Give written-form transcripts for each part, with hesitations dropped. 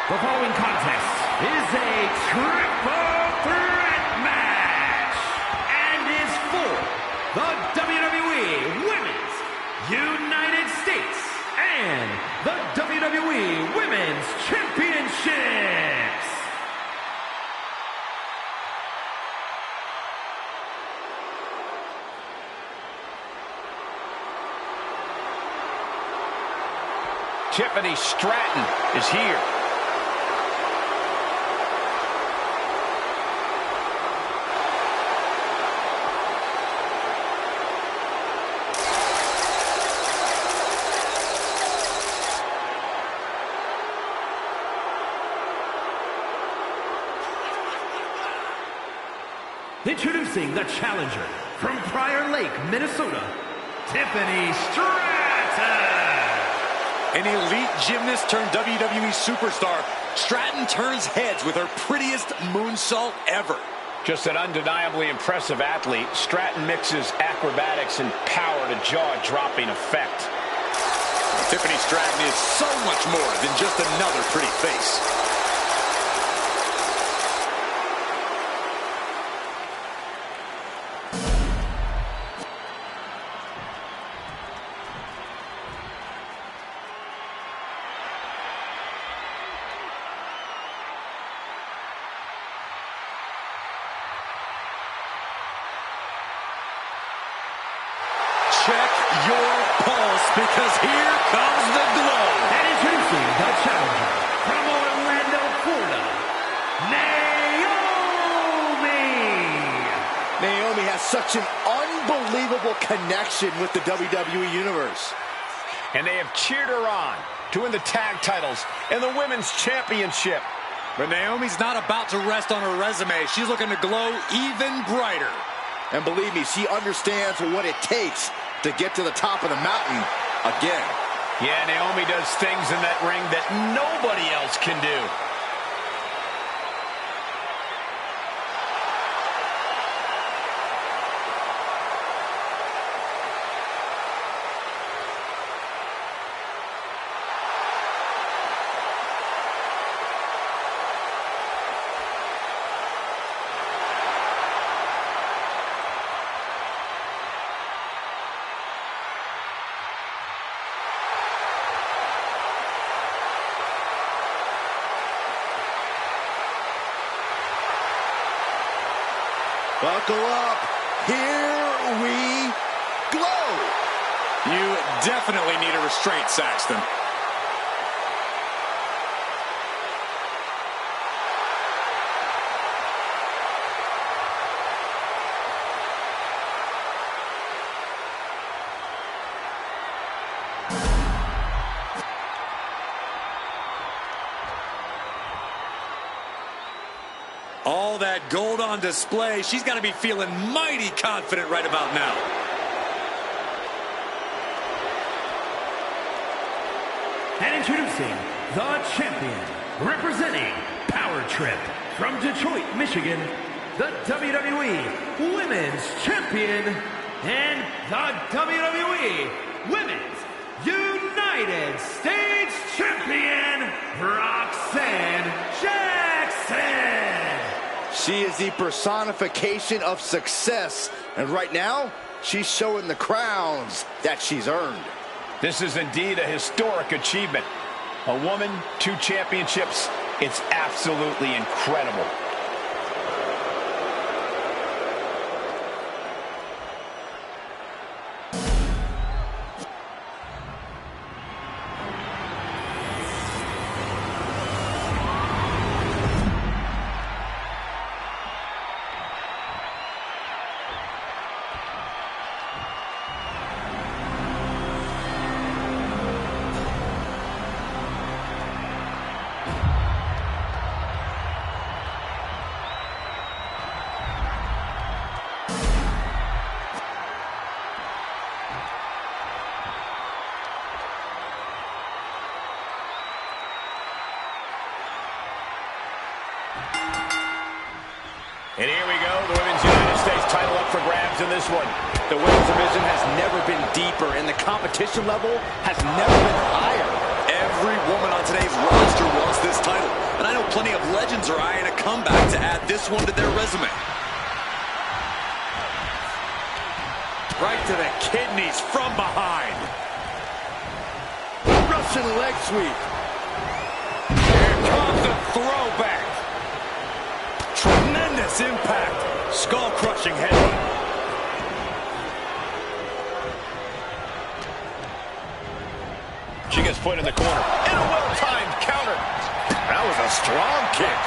The following contest is a triple threat match and is for the WWE Women's United States and the WWE Women's Championships. Tiffany Stratton is here. Introducing the challenger from Prior Lake, Minnesota, Tiffany Stratton. An elite gymnast turned WWE superstar, Stratton turns heads with her prettiest moonsault ever. Just an undeniably impressive athlete, Stratton mixes acrobatics and power to jaw-dropping effect. Tiffany Stratton is so much more than just another pretty face. Check your pulse, because here comes the glow. And introducing the challenger from Orlando, Florida, Naomi has such an unbelievable connection with the WWE Universe. And they have cheered her on to win the tag titles and the Women's Championship. But Naomi's not about to rest on her resume. She's looking to glow even brighter. And believe me, she understands what it takes to get to the top of the mountain again. Yeah, Naomi does things in that ring that nobody else can do. Buckle up. Here we glow. You definitely need a restraint, Saxton. All that gold on display. She's got to be feeling mighty confident right about now. and introducing the champion, representing Power Trip from Detroit, Michigan, the WWE Women's Champion and the WWE Women's United States Champion, Roxanne Jackson. She is the personification of success, and right now, she's showing the crowns that she's earned. This is indeed a historic achievement. A woman, 2 championships. It's absolutely incredible. And here we go, the Women's United States title up for grabs in this one. The women's division has never been deeper, and the competition level has never been higher. Every woman on today's roster wants this title. And I know plenty of legends are eyeing a comeback to add this one to their resume. Right to the kidneys from behind. Russian leg sweep. Here comes the throwback. Tremendous impact. Skull-crushing headbutt. She gets put in the corner. And a well-timed counter. That was a strong kick.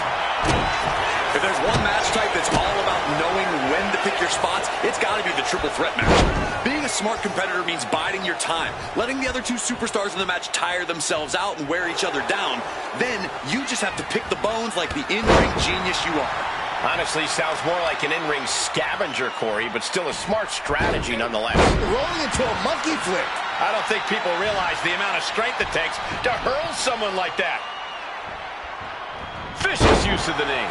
If there's one match type that's all about knowing when to pick your spots, it's got to be the triple threat match. Being a smart competitor means biding your time, letting the other two superstars in the match tire themselves out and wear each other down. Then you just have to pick the bones like the in-ring genius you are. Honestly, sounds more like an in-ring scavenger, Corey, but still a smart strategy nonetheless. Rolling into a monkey flip. I don't think people realize the amount of strength it takes to hurl someone like that. Vicious use of the knee.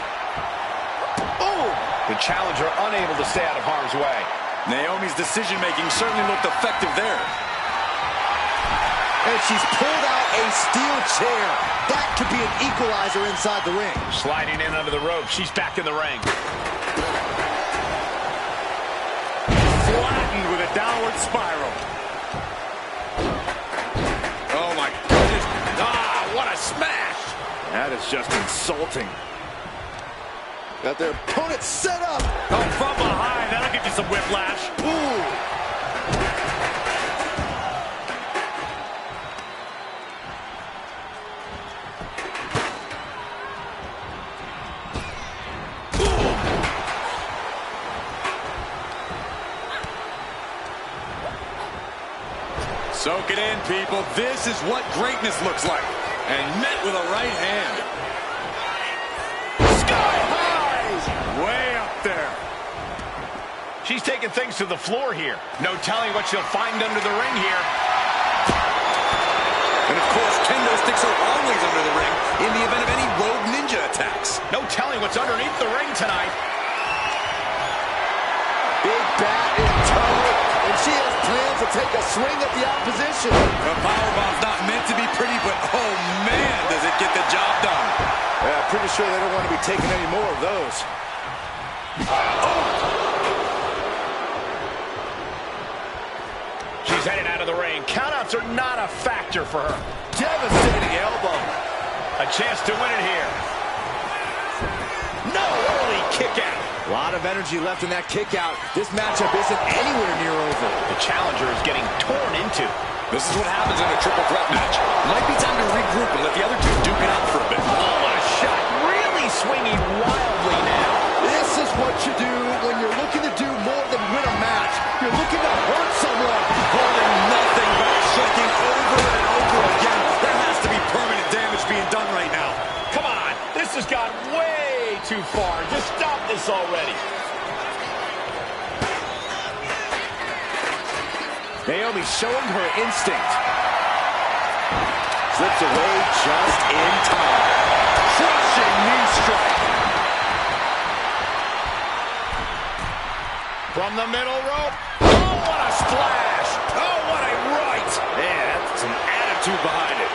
Oh! The challenger unable to stay out of harm's way. Naomi's decision-making certainly looked effective there. And she's pulled out a steel chair. That could be an equalizer inside the ring. Sliding in under the rope. She's back in the ring. Flattened with a downward spiral. Oh, my goodness. Ah, what a smash. That is just insulting. Got their opponent set up. Oh, from behind. That'll get you some whiplash. Ooh. Soak it in, people. This is what greatness looks like. And met with a right hand. Sky high! Way up there. She's taking things to the floor here. No telling what she'll find under the ring here. And of course, kendo sticks are always under the ring in the event of any rogue ninja attacks. No telling what's underneath the ring tonight. Big bat in tow. And she has plans to take a swing at the opposition. The powerbomb's not meant to be pretty, but oh man, does it get the job done. Yeah, pretty sure they don't want to be taking any more of those. She's headed out of the ring. Countouts are not a factor for her. Devastating elbow. A chance to win it here. No, early kick out. A lot of energy left in that kick out. This matchup isn't anywhere near over. The challenger is getting torn into. This is what happens in a triple threat match. Might be time to regroup and let the other two duke it out for a bit. Oh, what a shot. Really swinging wildly now. This is what you do when you're looking to do more than win a match. You're looking to hurt someone. Holding nothing back, striking over and over again. There has to be permanent damage being done right now. Come on. This has gone way too far. Just stop this already. Naomi showing her instinct. Slips away just in time. Crushing knee strike. From the middle rope. Oh, what a splash. Oh, what a right. Man, that's some attitude behind it.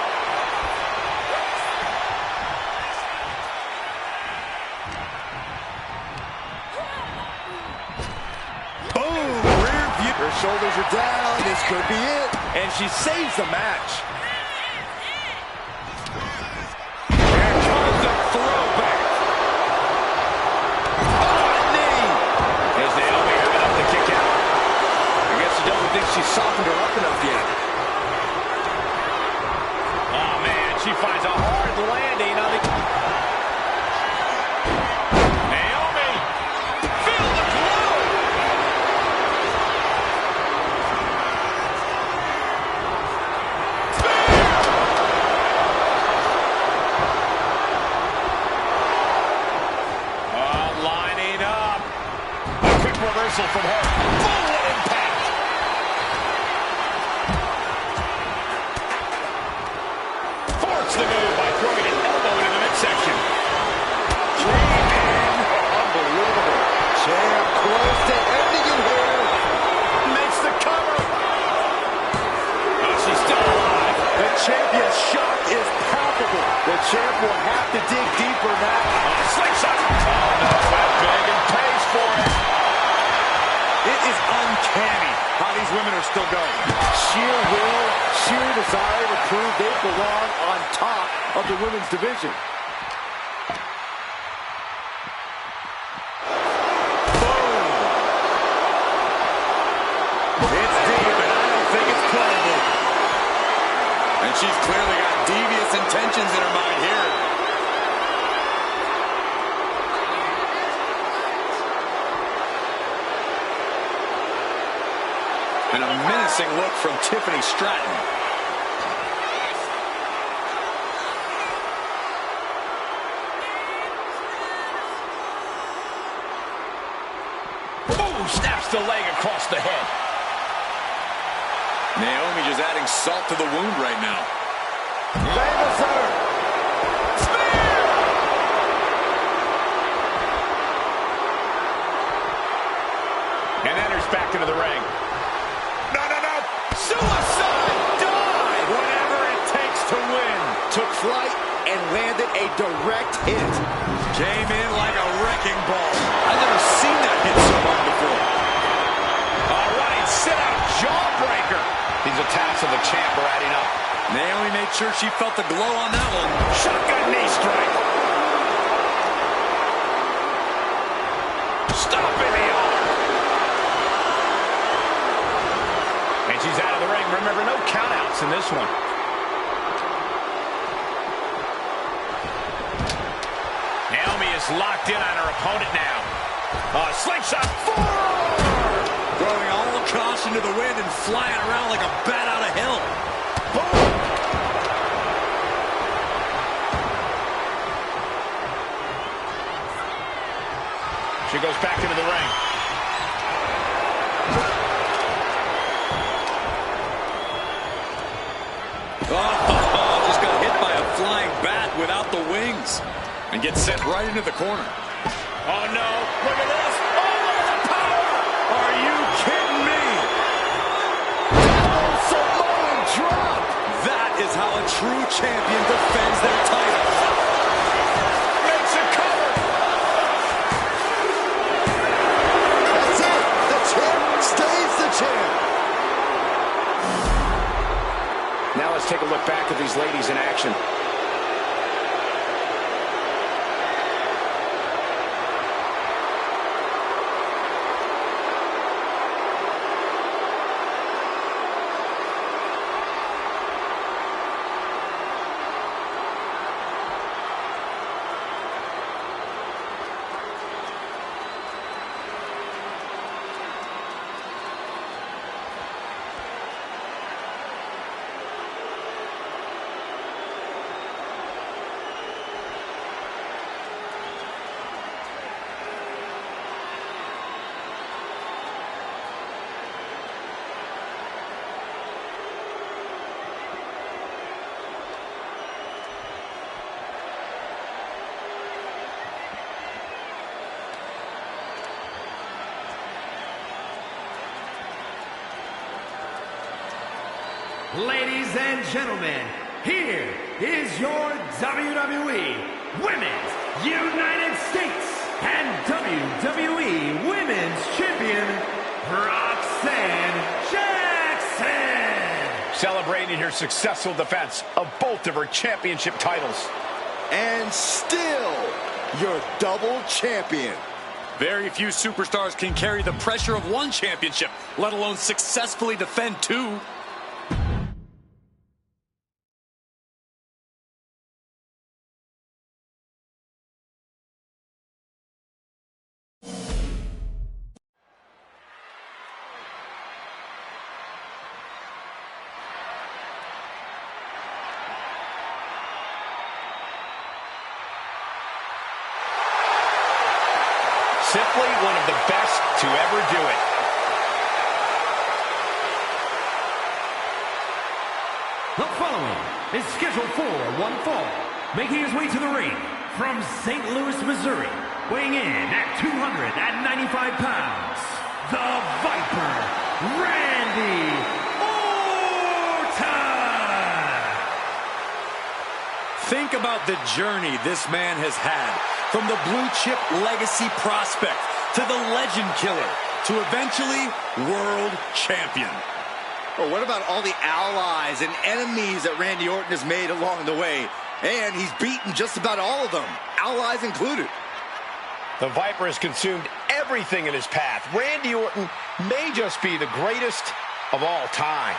Her shoulders are down. This could be it. And she saves the match. Here comes the throwback. Oh, a knee. Is Naomi good enough to kick out? I guess she doesn't think she's softened her up enough yet. Oh, man, she finds a hard landing on the... Naomi, feel the blow. Lining up. A quick reversal from her. Full impact. Force the move by throwing an elbow ago. Sheer will, sheer desire to prove they belong on top of the women's division. It's deep, and I don't think it's playable. And she's clearly got devious intentions in her mind here. And a menacing look from Tiffany Stratton. Ooh, snaps the leg across the head. Naomi just adding salt to the wound right now. Famous her. Spear! And enters back into the ring. No. Suicide dive! Whatever it takes to win. Took flight and landed a direct hit. Came in like a wrecking ball. I've never seen that hit so hard before. All right, sit out jawbreaker. These attacks of the champ are adding up. Naomi made sure she felt the glow on that one. Shotgun knee strike. Stop in the arm. And she's out of the ring. Remember, no countouts in this one. Naomi is locked in on her opponent now. Slingshot forearm. Throwing all caution to the wind and flying around like a bat out of hell. Boom. She goes back into the ring. Oh, just got hit by a flying bat without the wings. And gets sent right into the corner. Oh, no. Look at this. Oh, look at the power. Are you kidding me? Oh, Samoan drop. That is how a true champion defends their title. Makes a cover. That's it. The champ stays the champ. Now let's take a look back at these ladies in action. Ladies and gentlemen, here is your WWE Women's United States and WWE Women's Champion, Roxanne Jackson. Celebrating her successful defense of both of her championship titles. And still, your double champion. Very few superstars can carry the pressure of one championship, let alone successfully defend two. Simply one of the best to ever do it. The following is scheduled for one fall, making his way to the ring from St. Louis, Missouri, weighing in at 295 pounds, the Viper, Randy Orton. Think about the journey this man has had. From the blue chip legacy prospect to the legend killer to eventually world champion. Well, what about all the allies and enemies that Randy Orton has made along the way? And he's beaten just about all of them, allies included. The Viper has consumed everything in his path. Randy Orton may just be the greatest of all time.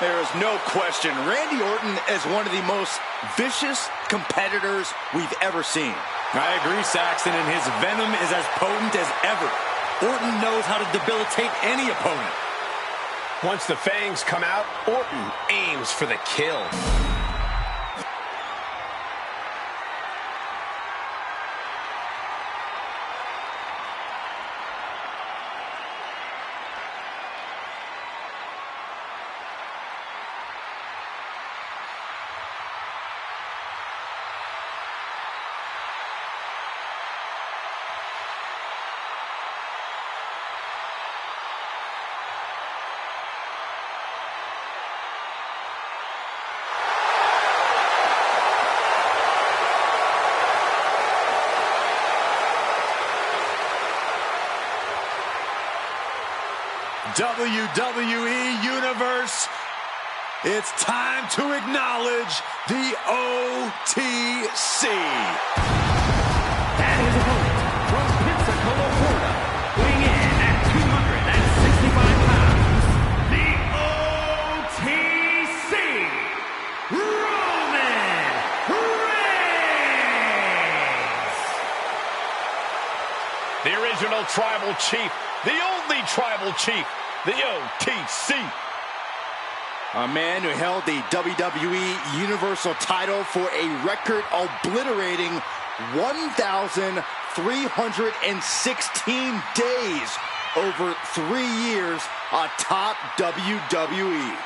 There is no question, Randy Orton is one of the most vicious competitors we've ever seen. I agree, Saxton, and his venom is as potent as ever. Orton knows how to debilitate any opponent. Once the fangs come out, Orton aims for the kill. WWE Universe, it's time to acknowledge the OTC. And his opponent from Pensacola, Florida, weighing in at 265 pounds, the OTC, Roman Reigns. The original tribal chief, the only tribal chief, the OTC. A man who held the WWE Universal title for a record obliterating 1,316 days over 3 years atop WWE.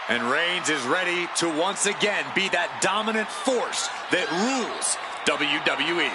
And Reigns is ready to once again be that dominant force that rules WWE.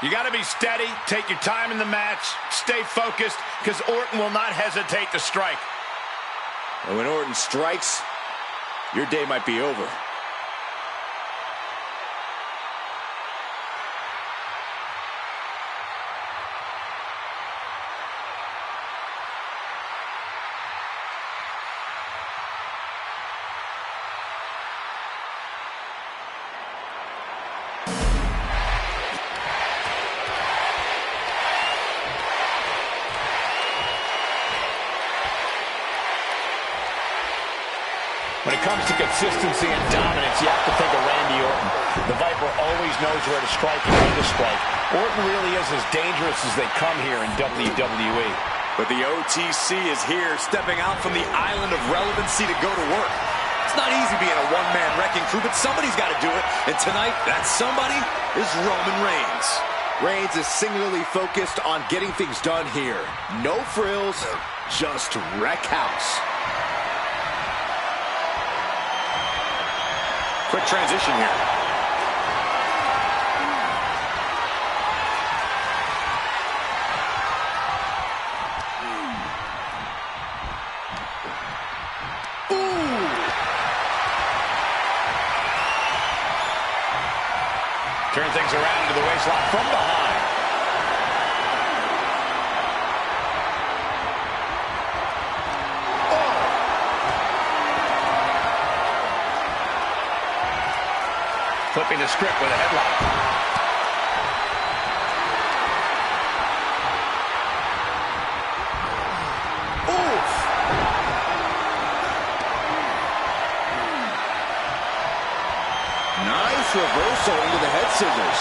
You got to be steady, take your time in the match, stay focused, because Orton will not hesitate to strike. And when Orton strikes, your day might be over. When it comes to consistency and dominance, you have to think of Randy Orton. The Viper always knows where to strike and when to strike. Orton really is as dangerous as they come here in WWE. But the OTC is here, stepping out from the island of relevancy to go to work. It's not easy being a one-man wrecking crew, but somebody's got to do it. And tonight, that somebody is Roman Reigns. Reigns is singularly focused on getting things done here. No frills, just wreck house. Quick transition here. Turn things around into the waistlock from behind. Flipping the script with a headlock. Oof! Nice reversal into the head scissors.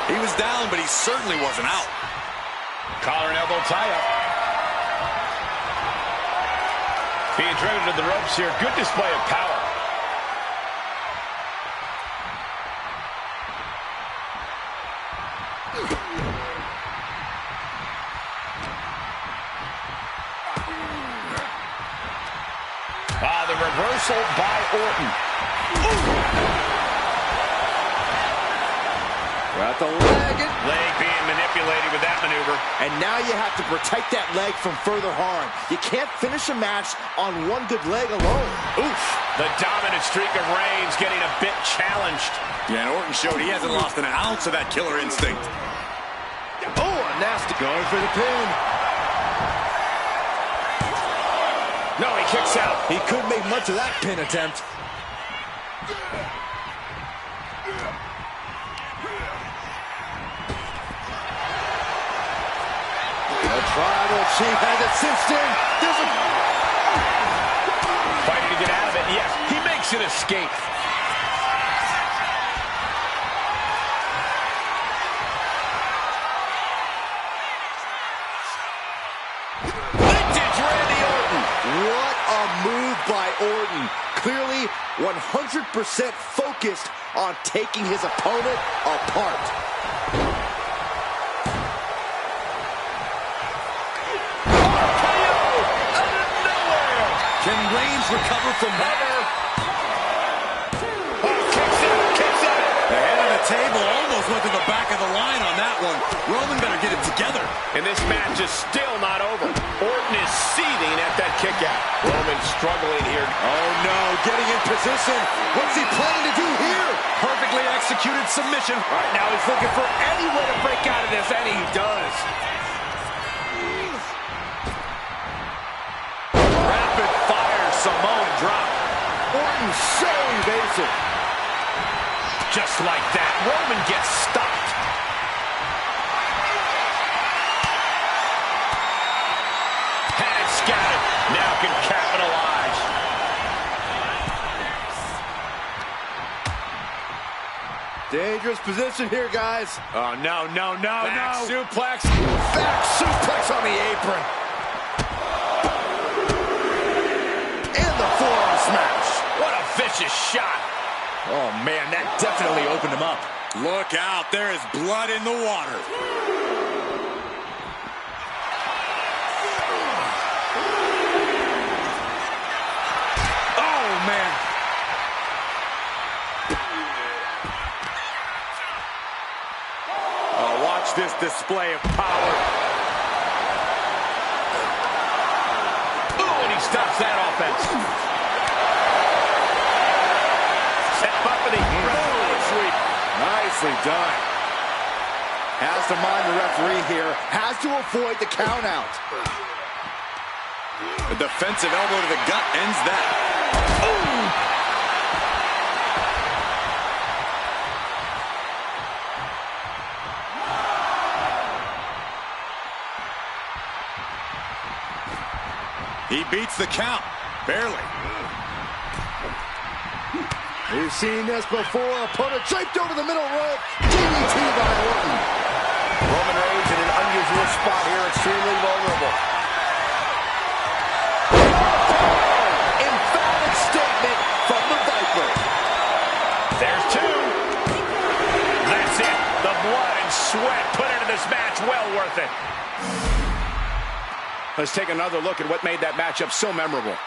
He was down, but he certainly wasn't out. Collar and elbow tie-up. Being driven to the ropes here. Good display of power. The reversal by Orton. Got the leg. Leg being manipulated with that maneuver. And now you have to protect that leg from further harm. You can't finish a match on one good leg alone. Oof. The dominant streak of Reigns getting a bit challenged. Yeah, and Orton showed he hasn't lost an ounce of that killer instinct. Oh, a nasty going for the pin. No, he kicks out. He couldn't make much of that pin attempt. The tribal chief has it cinched in. There's a... Fighting to get out of it. Yes, he makes an escape. Vintage Randy Orton. What a move by Orton. Clearly 100% focused on taking his opponent apart. Can Reigns recover from that? Kicks out. The head of the table almost went to the back of the line on that one. Roman better get it together. And this match is still not over. Orton is seething at that kick out. Roman struggling here. Oh no, getting in position. What's he planning to do here? Perfectly executed submission. Right now he's looking for any way to break out of this, and he does. Rapid fire Samoan drop. Orton so evasive. Just like that, Roman gets stopped. Had it scattered. Now can capitalize. Dangerous position here, guys. Oh, no. Back suplex. Back suplex on the apron. And the forearm smash. What a vicious shot. Oh, man, that definitely opened him up. Look out, there is blood in the water. Oh, man. Oh, watch this display of power. Oh, and he stops that offense. Nicely done. Has to mind the referee here. Has to avoid the count out. A defensive elbow to the gut ends that. He beats the count. Barely. We've seen this before. Opponent draped over the middle rope. DDT by Orton. Roman Reigns in an unusual spot here, extremely vulnerable. Emphatic statement from the Viper. There's two. That's it. The blood and sweat put into this match. Well worth it. Let's take another look at what made that matchup so memorable.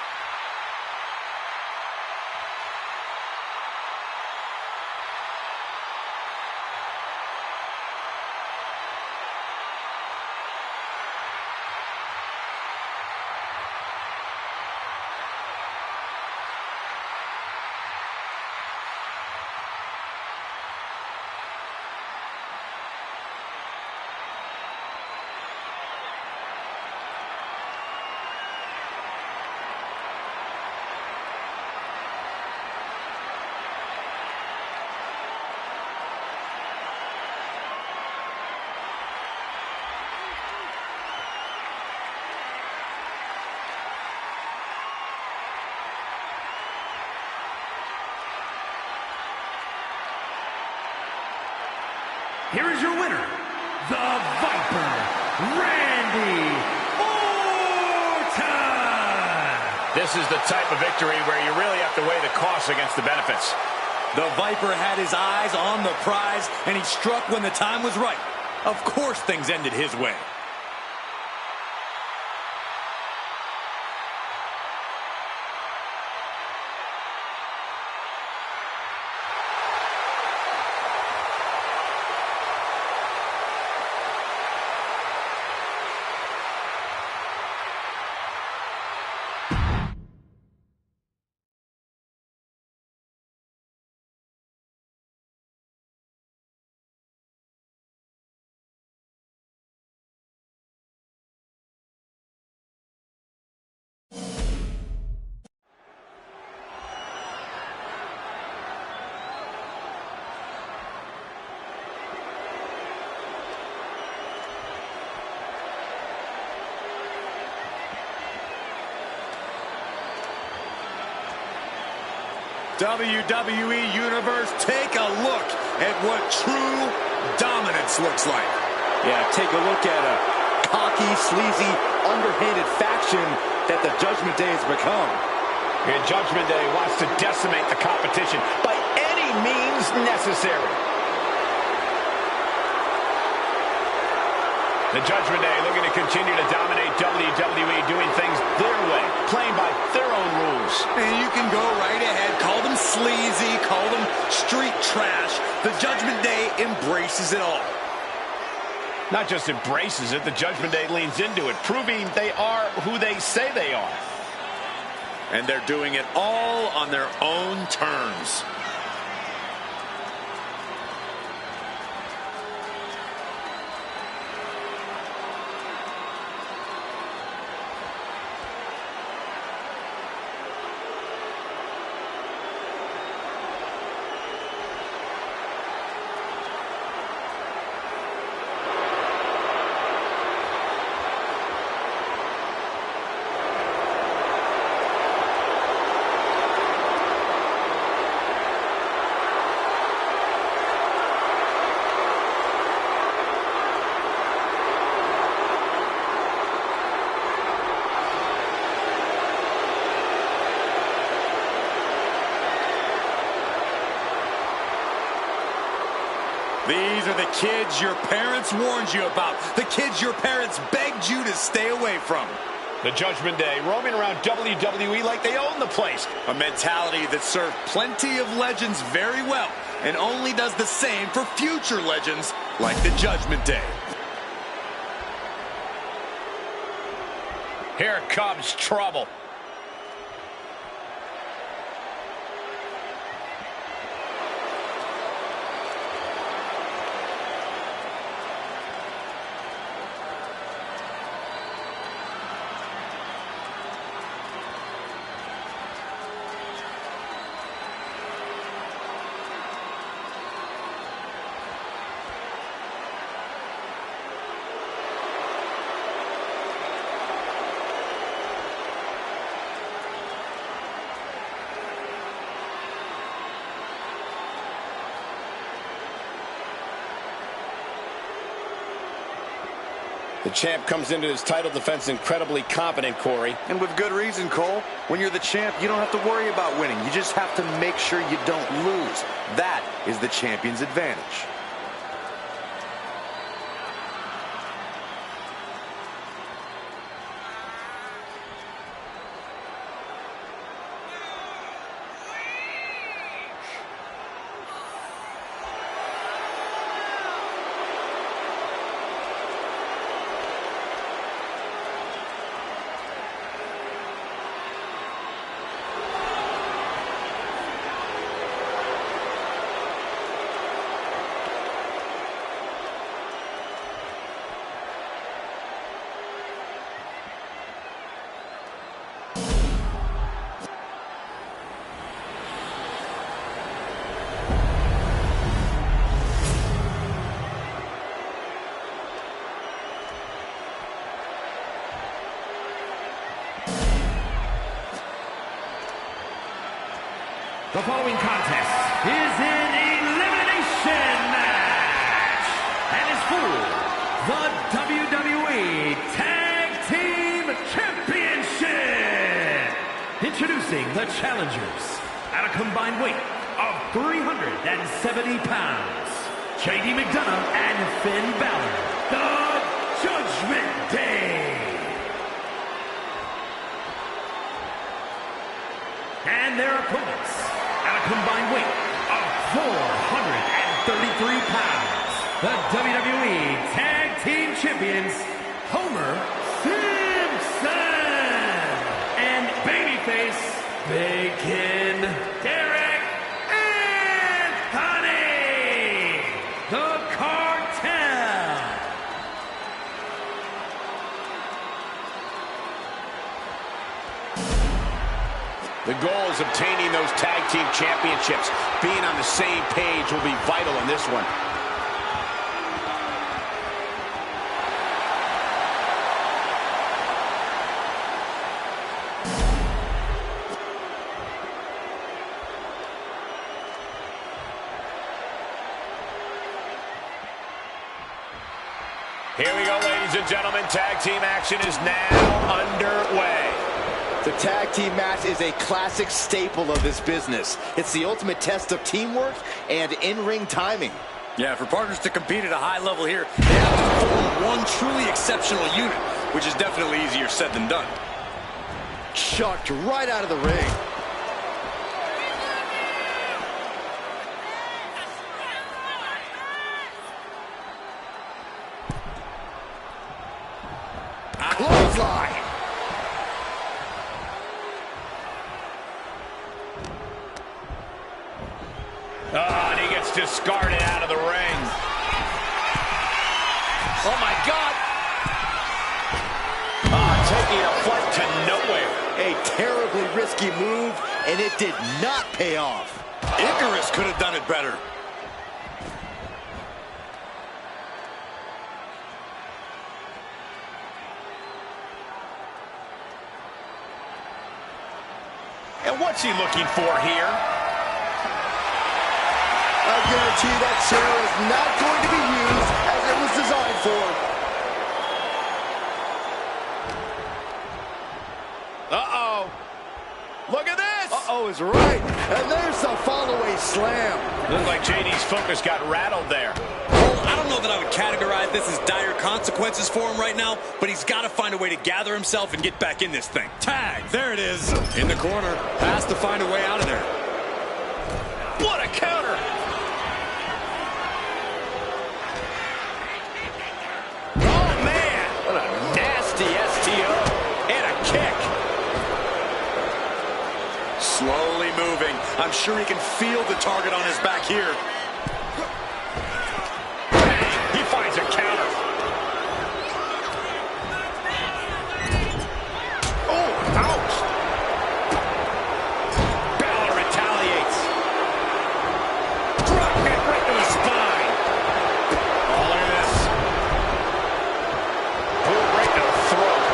here is your winner, the Viper, Randy Orton! This is the type of victory where you really have to weigh the costs against the benefits. The Viper had his eyes on the prize, and he struck when the time was right. Of course things ended his way. WWE Universe, take a look at what true dominance looks like. Yeah, take a look at a cocky, sleazy, underhanded faction that the Judgment Day has become. And Judgment Day wants to decimate the competition by any means necessary. The Judgment Day looking to continue to dominate WWE, doing things their way, playing by their own rules. And you can go right ahead, call them sleazy, call them street trash. The Judgment Day embraces it all. Not just embraces it, the Judgment Day leans into it, proving they are who they say they are. And they're doing it all on their own terms. These are the kids your parents warned you about. The kids your parents begged you to stay away from. The Judgment Day roaming around WWE like they own the place. A mentality that served plenty of legends very well and only does the same for future legends like the Judgment Day. Here comes trouble. The champ comes into his title defense incredibly confident, Corey. And with good reason, Cole. When you're the champ, you don't have to worry about winning. You just have to make sure you don't lose. That is the champion's advantage. The following contest is an elimination match WWE Tag Team Championship. Introducing the challengers at a combined weight of 370 pounds. JD McDonough and Finn Balor, the Judgment Day. And their opponents at a combined weight of 433 pounds. The WWE Tag Team Champions, Homer Simpson. And babyface, Bacon Derek Anthony. The Cartel. The goal is obtaining those tag team championships. Being on the same page will be vital in this one. Here we go, ladies and gentlemen. Tag team action is now underway. The tag team match is a classic staple of this business. It's the ultimate test of teamwork and in-ring timing. Yeah, for partners to compete at a high level here, they have to form one truly exceptional unit, which is definitely easier said than done. Chucked right out of the ring. Clothesline. Oh, and he gets discarded out of the ring. Oh, my God. Taking a flight to nowhere. A terribly risky move, and it did not pay off. Icarus could have done it better. And what's he looking for here? I guarantee that chair is not going to be used as it was designed for. Uh-oh. Look at this. Uh-oh is right. And there's the follow-away slam. Looks like JD's focus got rattled there. Well, I don't know that I would categorize this as dire consequences for him right now, but he's got to find a way to gather himself and get back in this thing. Tag, there it is. In the corner, has to find a way out of there. What a counter. Oh, man. What a nasty STO. And a kick. Slowly moving. I'm sure he can feel the target on his back here. He finds a counter. Oh, ouch. Balor retaliates. Drop kick right to the spine. Oh, look at this. Boom right to the throat.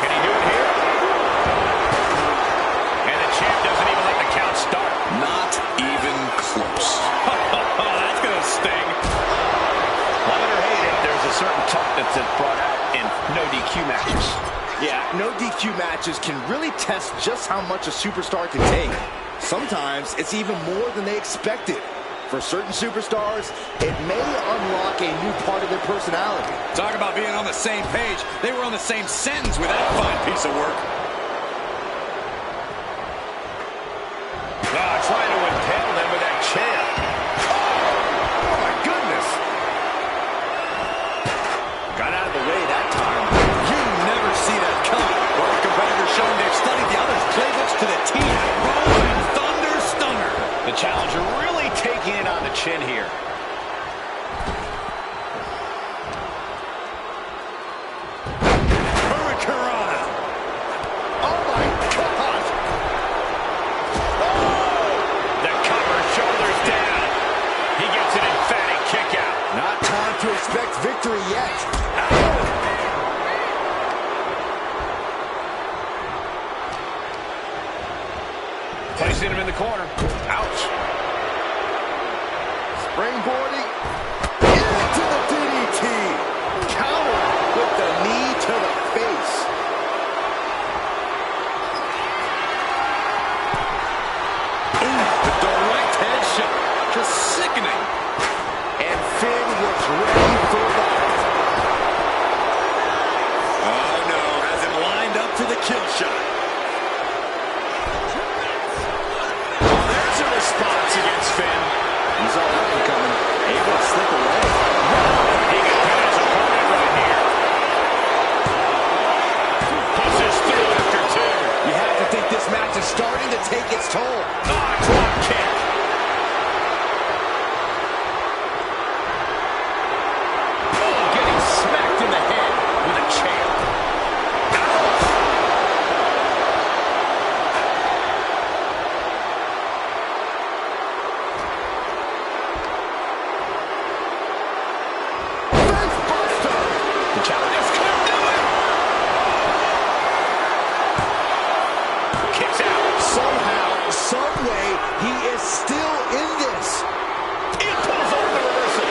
Can he do it here? And the champ doesn't even let the count start. Not even close. Oh, that's going to sting. Love it or hate it, there's a certain toughness that's brought out in no DQ matches. Yeah, no DQ matches can really test just how much a superstar can take. Sometimes it's even more than they expected. For certain superstars, it may unlock a new part of their personality. Talk about being on the same page. They were on the same sentence with that fine piece of work. Trying to impale them with that chair. Oh my goodness! Got out of the way that time. You never see that coming. Both competitors showing they've studied the other's playbooks to the T. Rolling Thunder Stunner. The challenger really taking it on the chin here. Hurricanrana. Oh my gosh! The cover, shoulders down. He gets an emphatic kick out. Not time to expect victory yet. Placing him in the corner. Ouch. Springboarding into starting to take its toll. Drop kick. Oh, getting smacked in the head with a chair. The challenger's couldn't do it. Kicks out. Somehow, some way, he is still in this. He pulls over the reversal.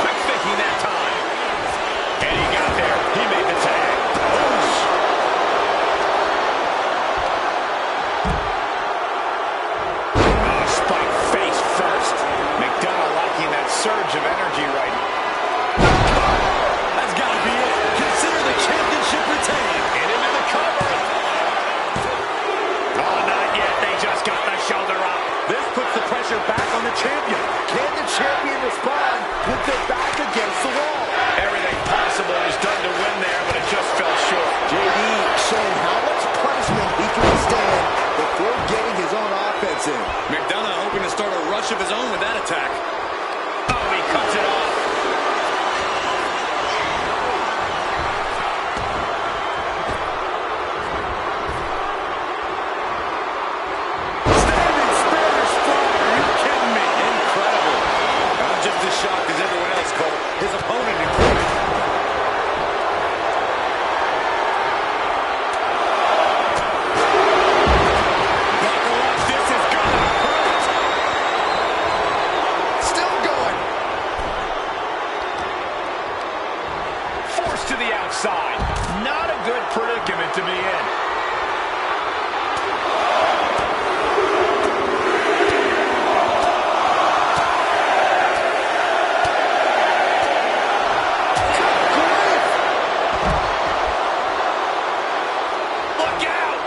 Quick thinking that time. And he got there. He made the tag. Oh, spike face first. McDonough liking that surge of energy right now. That's got to be it. Consider the championship retained. Get him in the cover. Oh, not yet. They just got the shoulder up. This puts the pressure back on the champion. Can the champion respond with their back against the wall? Everything possible was done to win there, but it just fell short. JD showing how much punishment he can withstand before getting his own offense in. McDonough hoping to start a rush of his own with that attack. Oh, he cuts it off. Standing Spanish fly. Are you kidding me? Incredible. I'm just as shocked as everyone else, Cole. His opponent included. Buckle up. This is gonna hurt. Still going. Forced to the outside. Not a good predicament to be in. Look out!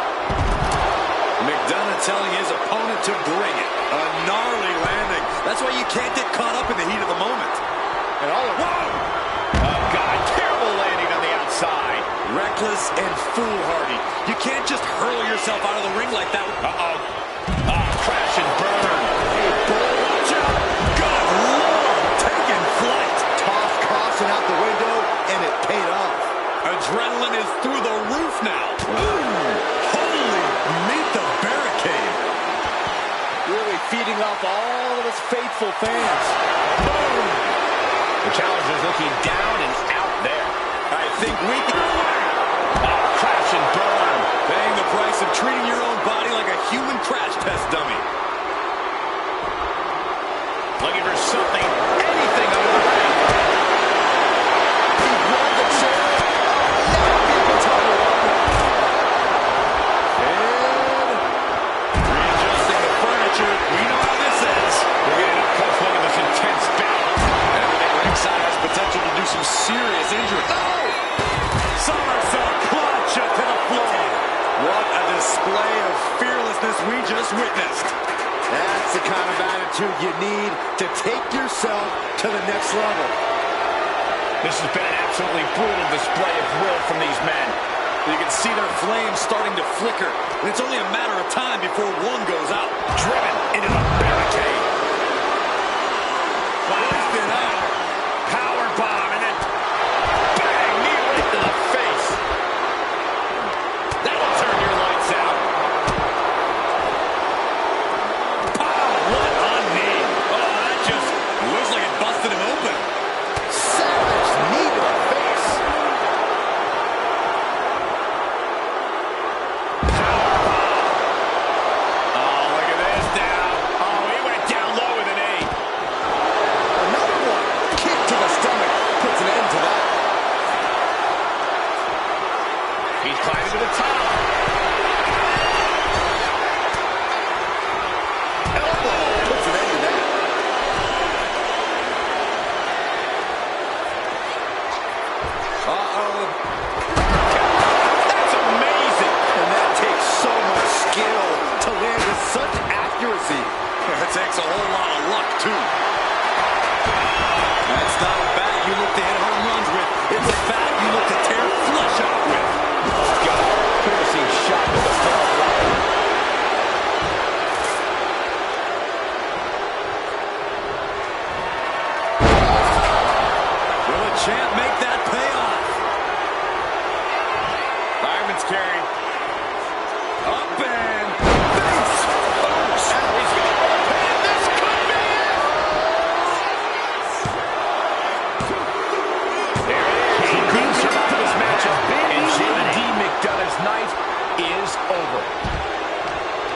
McDonough telling his opponent to bring it. A gnarly landing. That's why you can't get caught up in the heat of the moment. And all at Whoa! Oh, God. Terrible landing on the outside. Reckless and foolhardy. You can't just hurl yourself out of the ring like that. Uh-oh. Crash and burn. Watch out. Good Lord. Taking flight. toss caution out the window, and it paid off. Adrenaline is through the roof now. Ooh. Holy meet the barricade. Really feeding off all of his faithful fans. Boom. The challenger's looking down and out there. I think we can... Crash and burn. Paying the price of treating your own body like a human crash test dummy. Looking for something, anything under the ring. He grabbed the chair. Now people talk about it. And Readjusting the furniture. We know how this ends. We're getting up close. Look at this intense battle. Everything ringside has potential to do some serious injury. Oh! Somersault clutch to the floor. What a display of fearlessness we just witnessed. that's the kind of attitude you need to take yourself to the next level. This has been an absolutely brutal display of will from these men. You can see their flames starting to flicker. And it's only a matter of time before one goes out. Driven into the barricade. Lifted out. Power bomb and then bang, knee right to the face. That'll turn your lights out. Pow! What a knee. Oh, that just looks like it busted him open. Savage knee to the face. Oh, look at this now. Oh,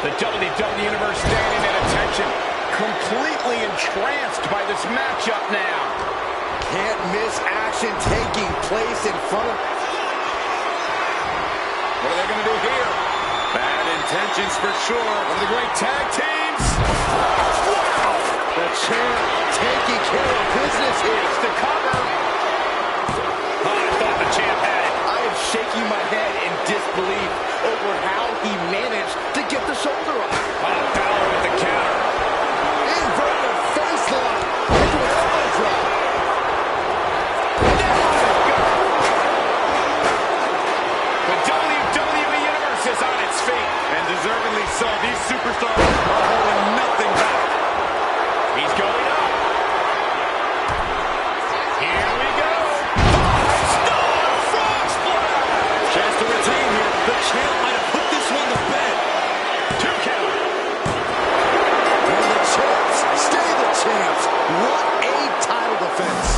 The WWE Universe standing at attention, completely entranced by this matchup now. Can't miss action taking place in front of... What are they going to do here? Bad intentions for sure. One of the great tag teams. Wow! The champ taking care of business here. It's the cover. Oh, I thought the champ had it. I am shaking my head in disbelief over how he managed to get the shoulder up. Oh, Balor with the counter. Inverted face lock into an elbow drop. The WWE Universe is on its feet. And deservedly so. These superstars are holding nothing back. He's going up. Here we go. Five-star frog splash. Chance to retain here. The champ might have put this one to bed. 2 count. And the champs stay the champs. What a title defense.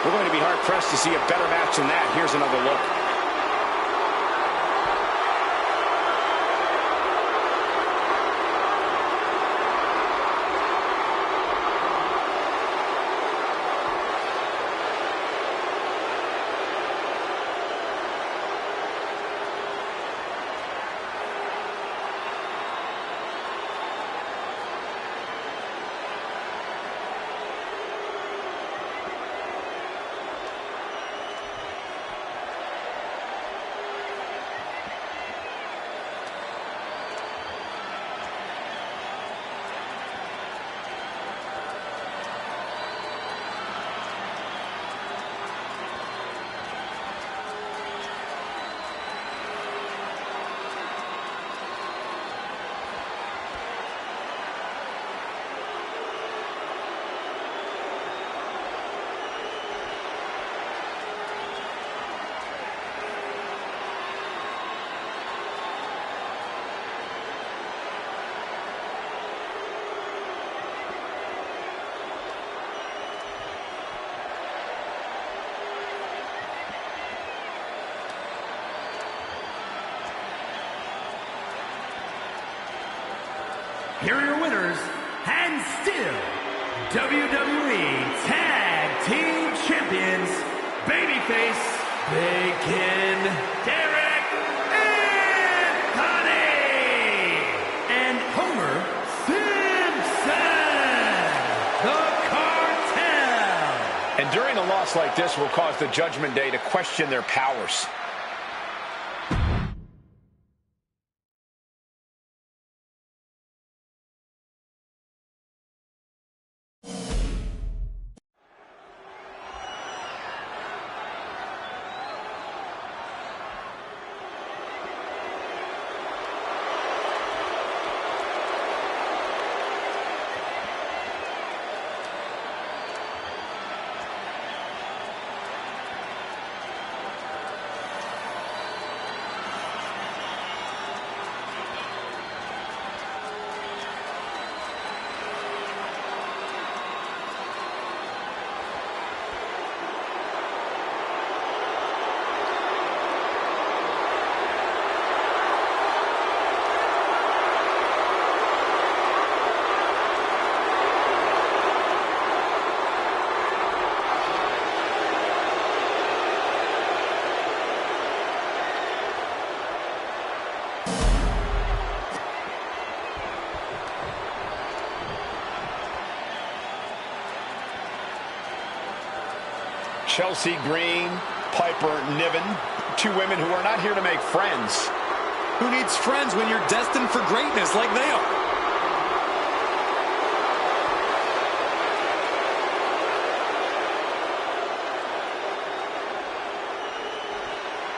We're going to be hard-pressed to see a better match than that. Here's another look. Here are your winners, and still WWE Tag Team Champions, Babyface, Big Ken, Derek, Anthony, and Homer Simpson, the Cartel. And during a loss like this will cause the Judgment Day to question their powers. Chelsea Green, Piper Niven, 2 women who are not here to make friends. Who needs friends when you're destined for greatness like they are?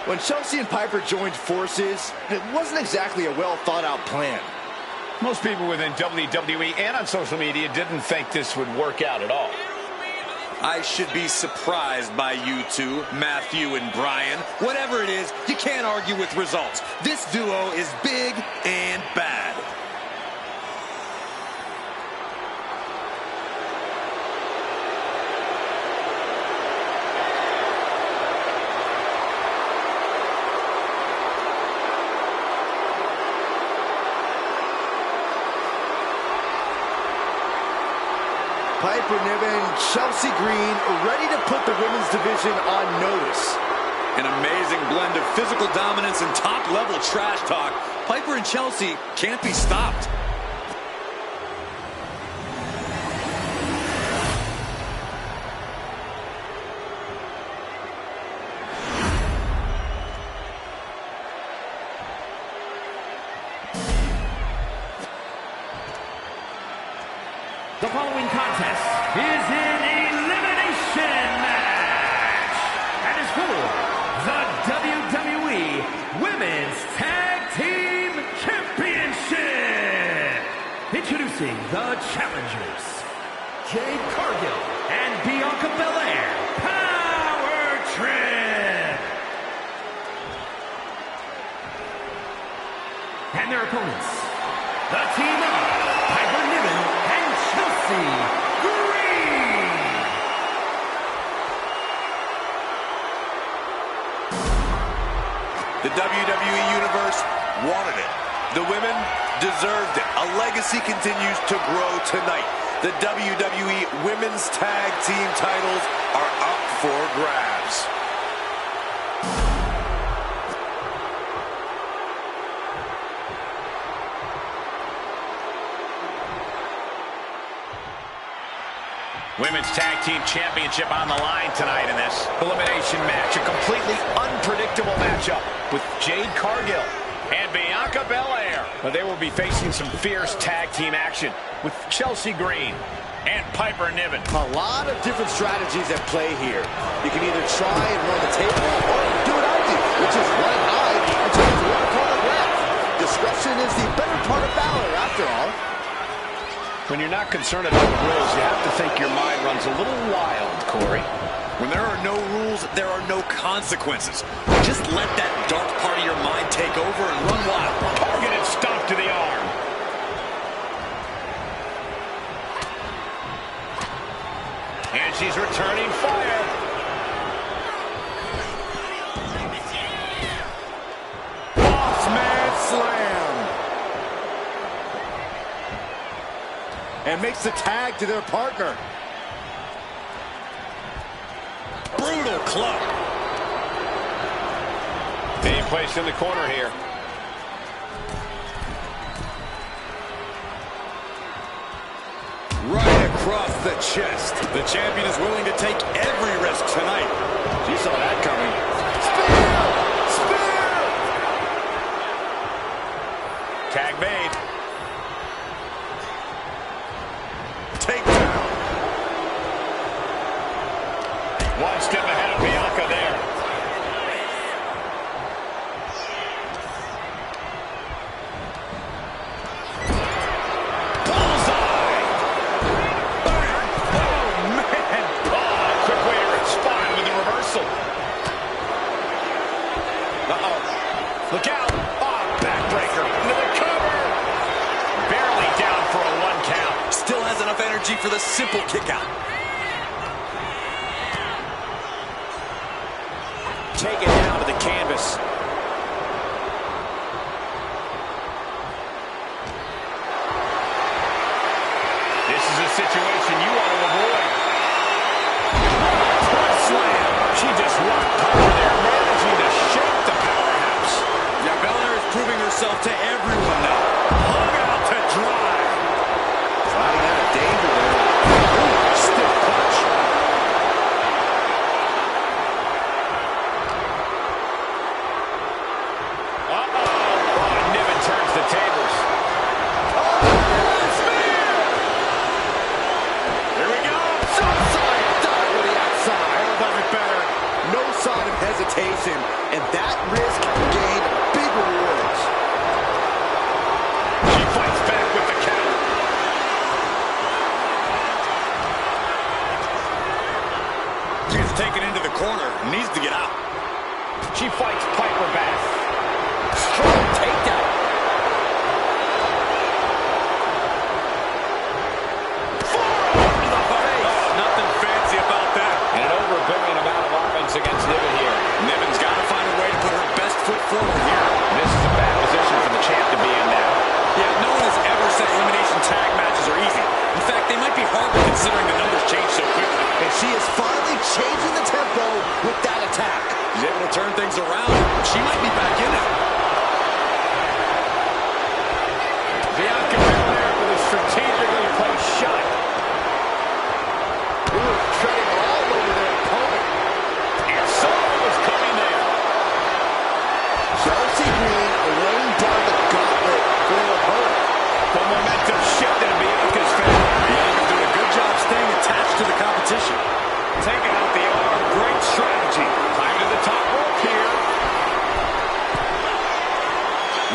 When Chelsea and Piper joined forces, it wasn't exactly a well-thought-out plan. Most people within WWE and on social media didn't think this would work out at all. I should be surprised by you two, Matthew and Brian. Whatever it is, you can't argue with results. This duo is big and bad. Piper Niven, Chelsea Green, ready to put the women's division on notice. An amazing blend of physical dominance and top-level trash talk. Piper and Chelsea can't be stopped. The following contest is an elimination match and is for the WWE Women's Tag Team Championship. Introducing the challengers, Jade Cargill and Bianca Belair, Power Trip. And their opponents, the team of Piper Niven and Chelsea Green. The WWE Universe wanted it. The women deserved it. A legacy continues to grow tonight. The WWE Women's Tag Team titles are up for grabs. Women's Tag Team Championship on the line tonight in this elimination match. A completely unpredictable matchup with Jade Cargill and Bianca Belair. But they will be facing some fierce tag team action with Chelsea Green and Piper Niven. A lot of different strategies at play here. You can either try and run the table or do what I do, which is run high and try to run corner left. Discretion is the better part of valor, after all. When you're not concerned about the rules, you have to think your mind runs a little wild, Corey. When there are no rules, there are no consequences. Just let that dark part of your mind take over and run wild. Targeted stomp to the arm. And she's returning fire. Bossman slam. And makes the tag to their partner. Brutal club. Being placed in the corner here. Right across the chest. The champion is willing to take every risk tonight. She saw that coming. Spear! Spear! Tag made. Takedown. One step ahead of Bianca there. Bullseye. Bang. Oh, man. Oh, quick way to respond with the reversal. Uh-oh. Look out. Oh, backbreaker. Into the cover. Barely down for a 1 count. Still has enough energy for the simple kick out. Take it down to the canvas. This is a situation you want to avoid. Press slam. She just rocked Piper there, managing to shake the powerhouse. Yeah, Belair is proving herself to everyone now. Hung out to dry. Sliding out of danger there. Ooh, stiff punch. Niven turns the tables. Here we go. Suicide dive with the outside. Does it better. No sign of hesitation, and that risk gained big rewards.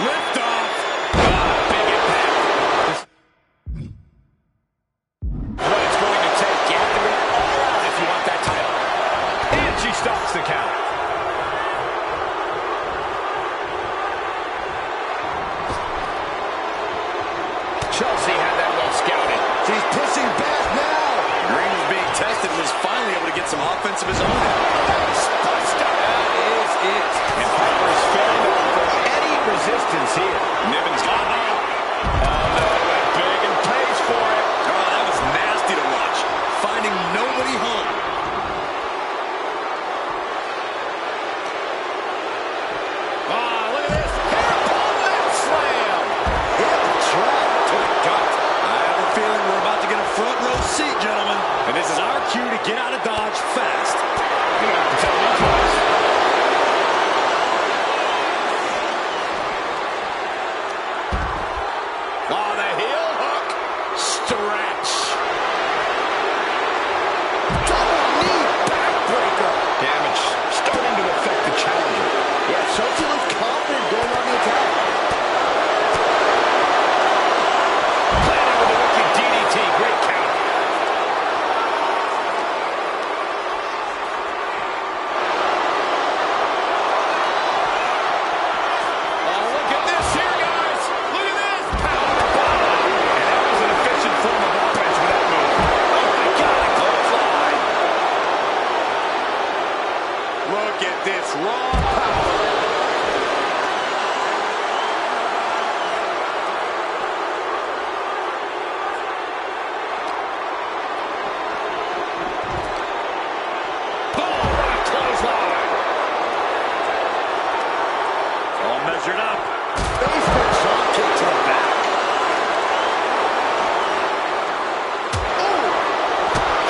Lift off. Big impact. What it's going to take. You have to go all out if you want that title. And she stops the count. Chelsea had that well scouted. She's pushing back now. Green was being tested and was finally able to get some offense of his own. That is it. And Piper is failing to offer any resistance here. Niven's got it. Oh, no, went big and pays for it. Oh, that was nasty to watch. Finding nobody home. Oh, look at this. Hairpole leg slam. Hip drop to the gut. I have a feeling we're about to get a front row seat, gentlemen. And this is our cue to get out of Dodge fast. You don't have to tell me twice. Oh, the heel hook. Stretch. Double knee backbreaker. Damage starting to affect the challenger. Yeah, Chelsea looks confident going on the attack. Planted with a wicked DDT. Great count. Oh, look at this here, guys. Look at this. Power bomb. And that was an efficient form of offense with that move. Oh, my God. A clothesline. Look at this raw power. Oh, what a clothesline. All measured up. Basement drop kick to the back.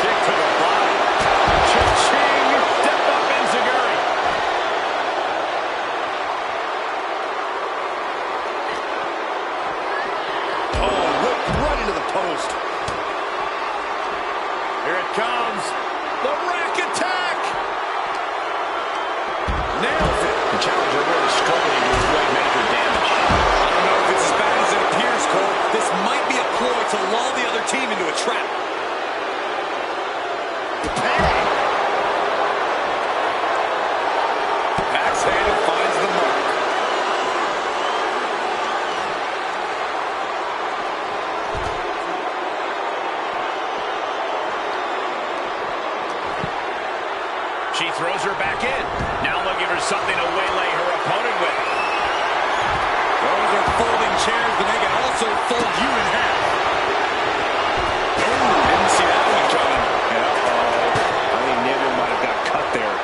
Kick to the body. Cha-ching. Step up enziguri. Oh, whipped right into the post. Here it comes. The rack attack. Nails it. The challenger really struggling to avoid major damage. I don't know if it's as bad as it appears, Cole. This might be a ploy to lull the other team into a trap. Bang! Axe handed finds the mark. She throws her back in. Now looking for something to waylay her opponent with. Those are folding chairs, but they can also fold you in half. Oh, didn't see that one coming. I think Niven might have got cut there.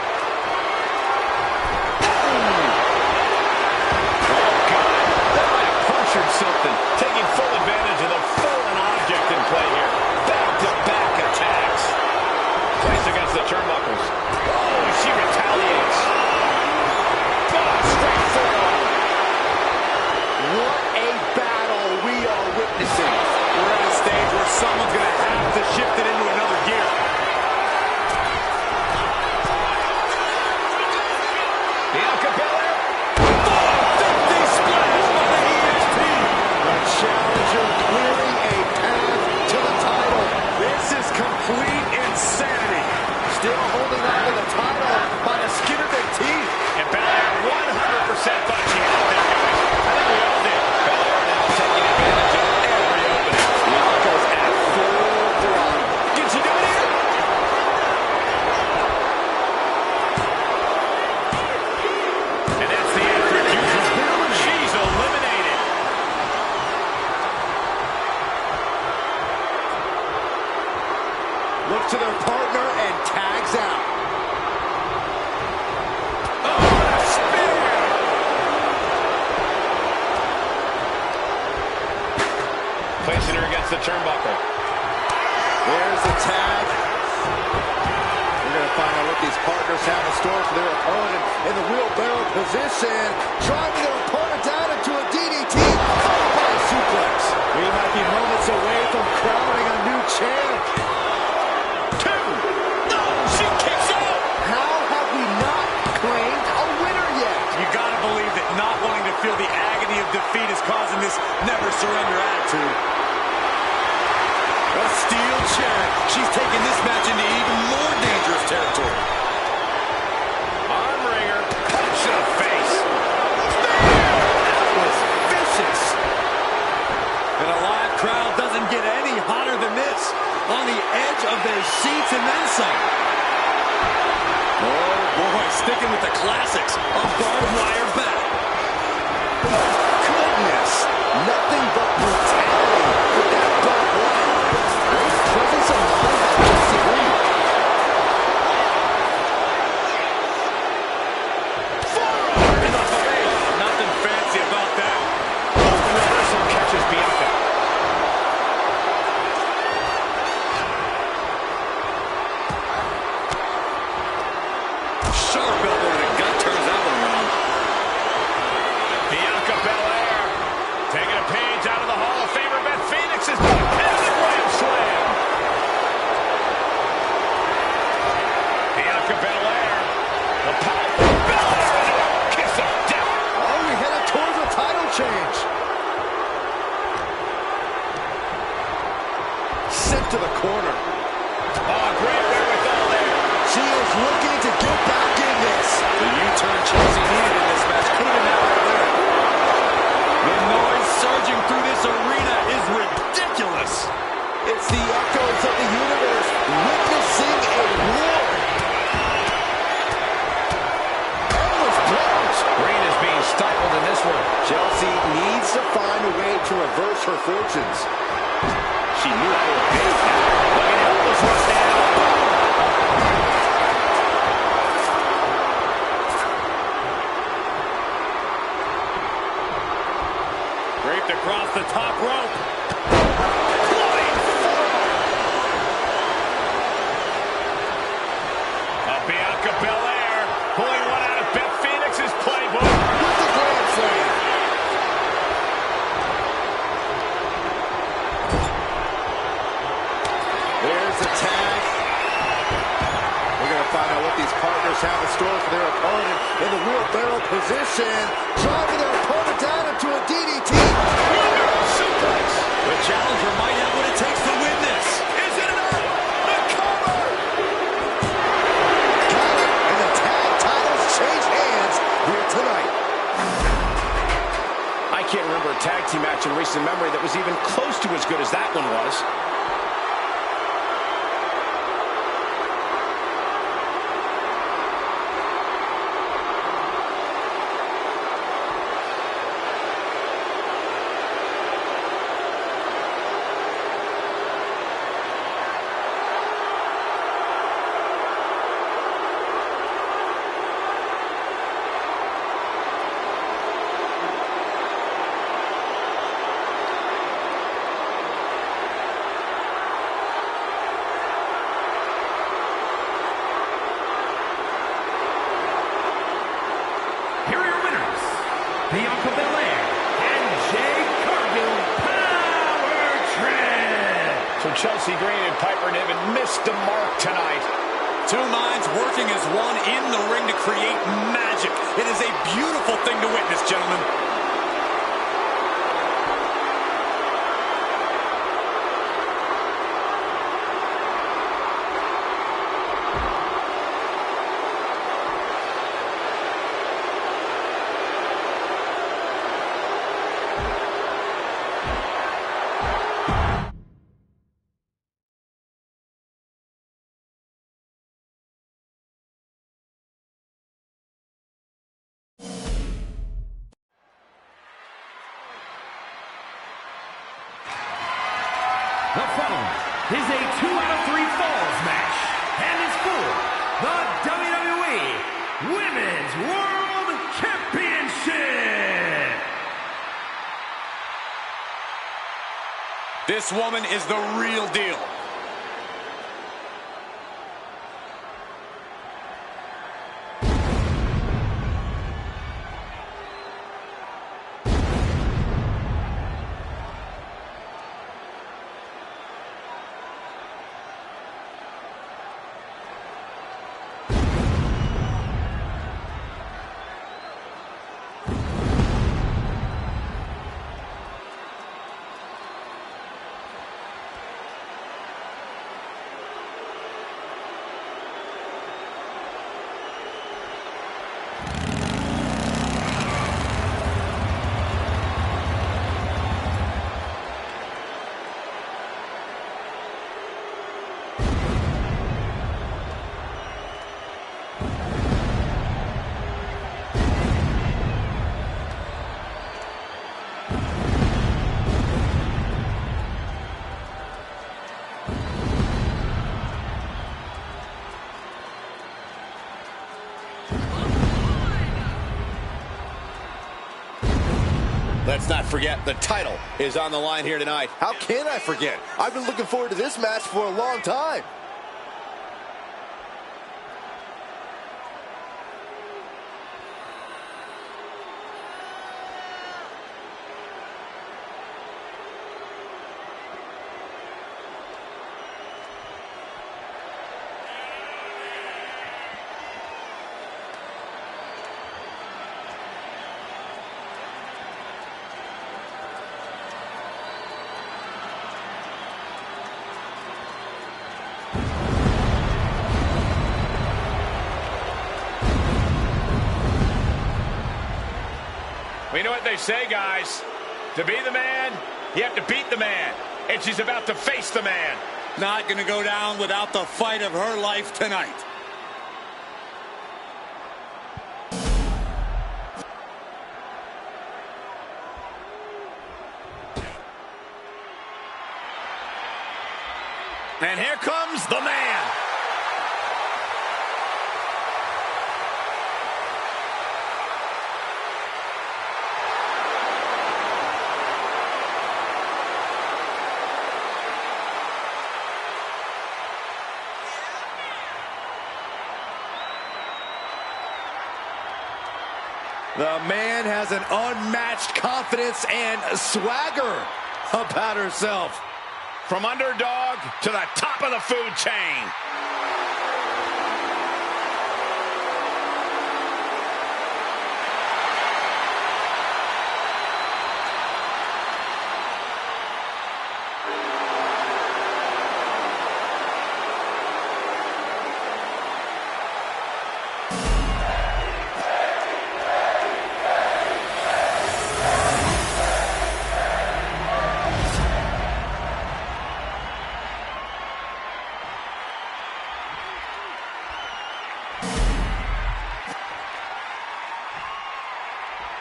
Oh, God. That might have punctured something. Taking full advantage of the fallen object in play here. Back-to-back attacks. Placed against the turnbuckles. Oh, she retaliates. Oh, straight forearm. What a battle we are witnessing. We're at a stage where someone's going to have to shift it into another gear. Bianca Belair. The challenger clearing a path to the title. This is complete insanity. Still holding on to the title by the skin of their teeth. And Belair 100% thought she had it there, guys. I think we all did. Belair now taking advantage of every opening. Bianca's at full throttle. Can she do it here? And that's the end for Juice. She's eliminated. Look to their partner and tags out. Oh, what a spear! Placing her against the turnbuckle. There's the tag. We're going to find out what these partners have in store for their opponent in the wheelbarrow position. Driving their opponent down into a DDT, followed by a suplex. We might be moments away from crowning a new champ. Two. No, she kicks out. How have we not claimed a winner yet? You got to believe that not wanting to feel the agony agony of defeat is causing this never-surrender attitude. A steel chair. She's taking this match into even more dangerous territory. Arm wringer. Punch to the face. That was vicious. And a live crowd doesn't get any hotter than this. On the edge of their seats and then some. Oh boy, sticking with the classics. A barbed wire bat. Goodness, nothing but brutality with that barbed wire. Great presence of mind by Chelsea Green. Forearm in the face. Nothing fancy about that. Reversal catches Bianca. Sharp elbow to the gut turns that one around. Bianca Belair taking a page out of the Hall of Famer Beth Phoenix's book. And a grand slam. Bianca Belair. The powerful Belair into a kiss of death. Oh, we headed towards a title change. Sent to the corner. Oh, great wherewithal there. She is looking to get back in this. The U-turn Chelsea needed in this match could have been that right there. The noise surging through this arena is ridiculous. It's the echoes of the universe witnessing a war. Endless blows. Green is being stifled in this one. Chelsea needs to find a way to reverse her fortunes. She knew how to evade that. Look at elbows rushed down. Draped across the top rope. Bianca Belair pulling one out of Beth Phoenix's playbook. With the grand slam. There's the tag. We're going to find out what these partners have in store for their opponent in the wheelbarrow position. Driving their opponent down into a DDT. Suplex. The challenger might have what it takes to win this. Is it enough? The cover! Got it. And the tag titles change hands here tonight. I can't remember a tag team match in recent memory that was even close to as good as that one was. Bianca Belair and Jade Cargill Power Trip. So Chelsea Green and Piper Niven missed the mark tonight. Two minds working as one in the ring to create magic. It is a beautiful thing to witness, gentlemen. The following is a 2 out of 3 falls match and is for the WWE Women's World Championship. This woman is the real deal. Let's not forget, the title is on the line here tonight. How can I forget? I've been looking forward to this match for a long time. We know what they say, guys. To be the man, you have to beat the man. And she's about to face the man. Not going to go down without the fight of her life tonight. And here comes the man. The man has an unmatched confidence and swagger about herself. From underdog to the top of the food chain.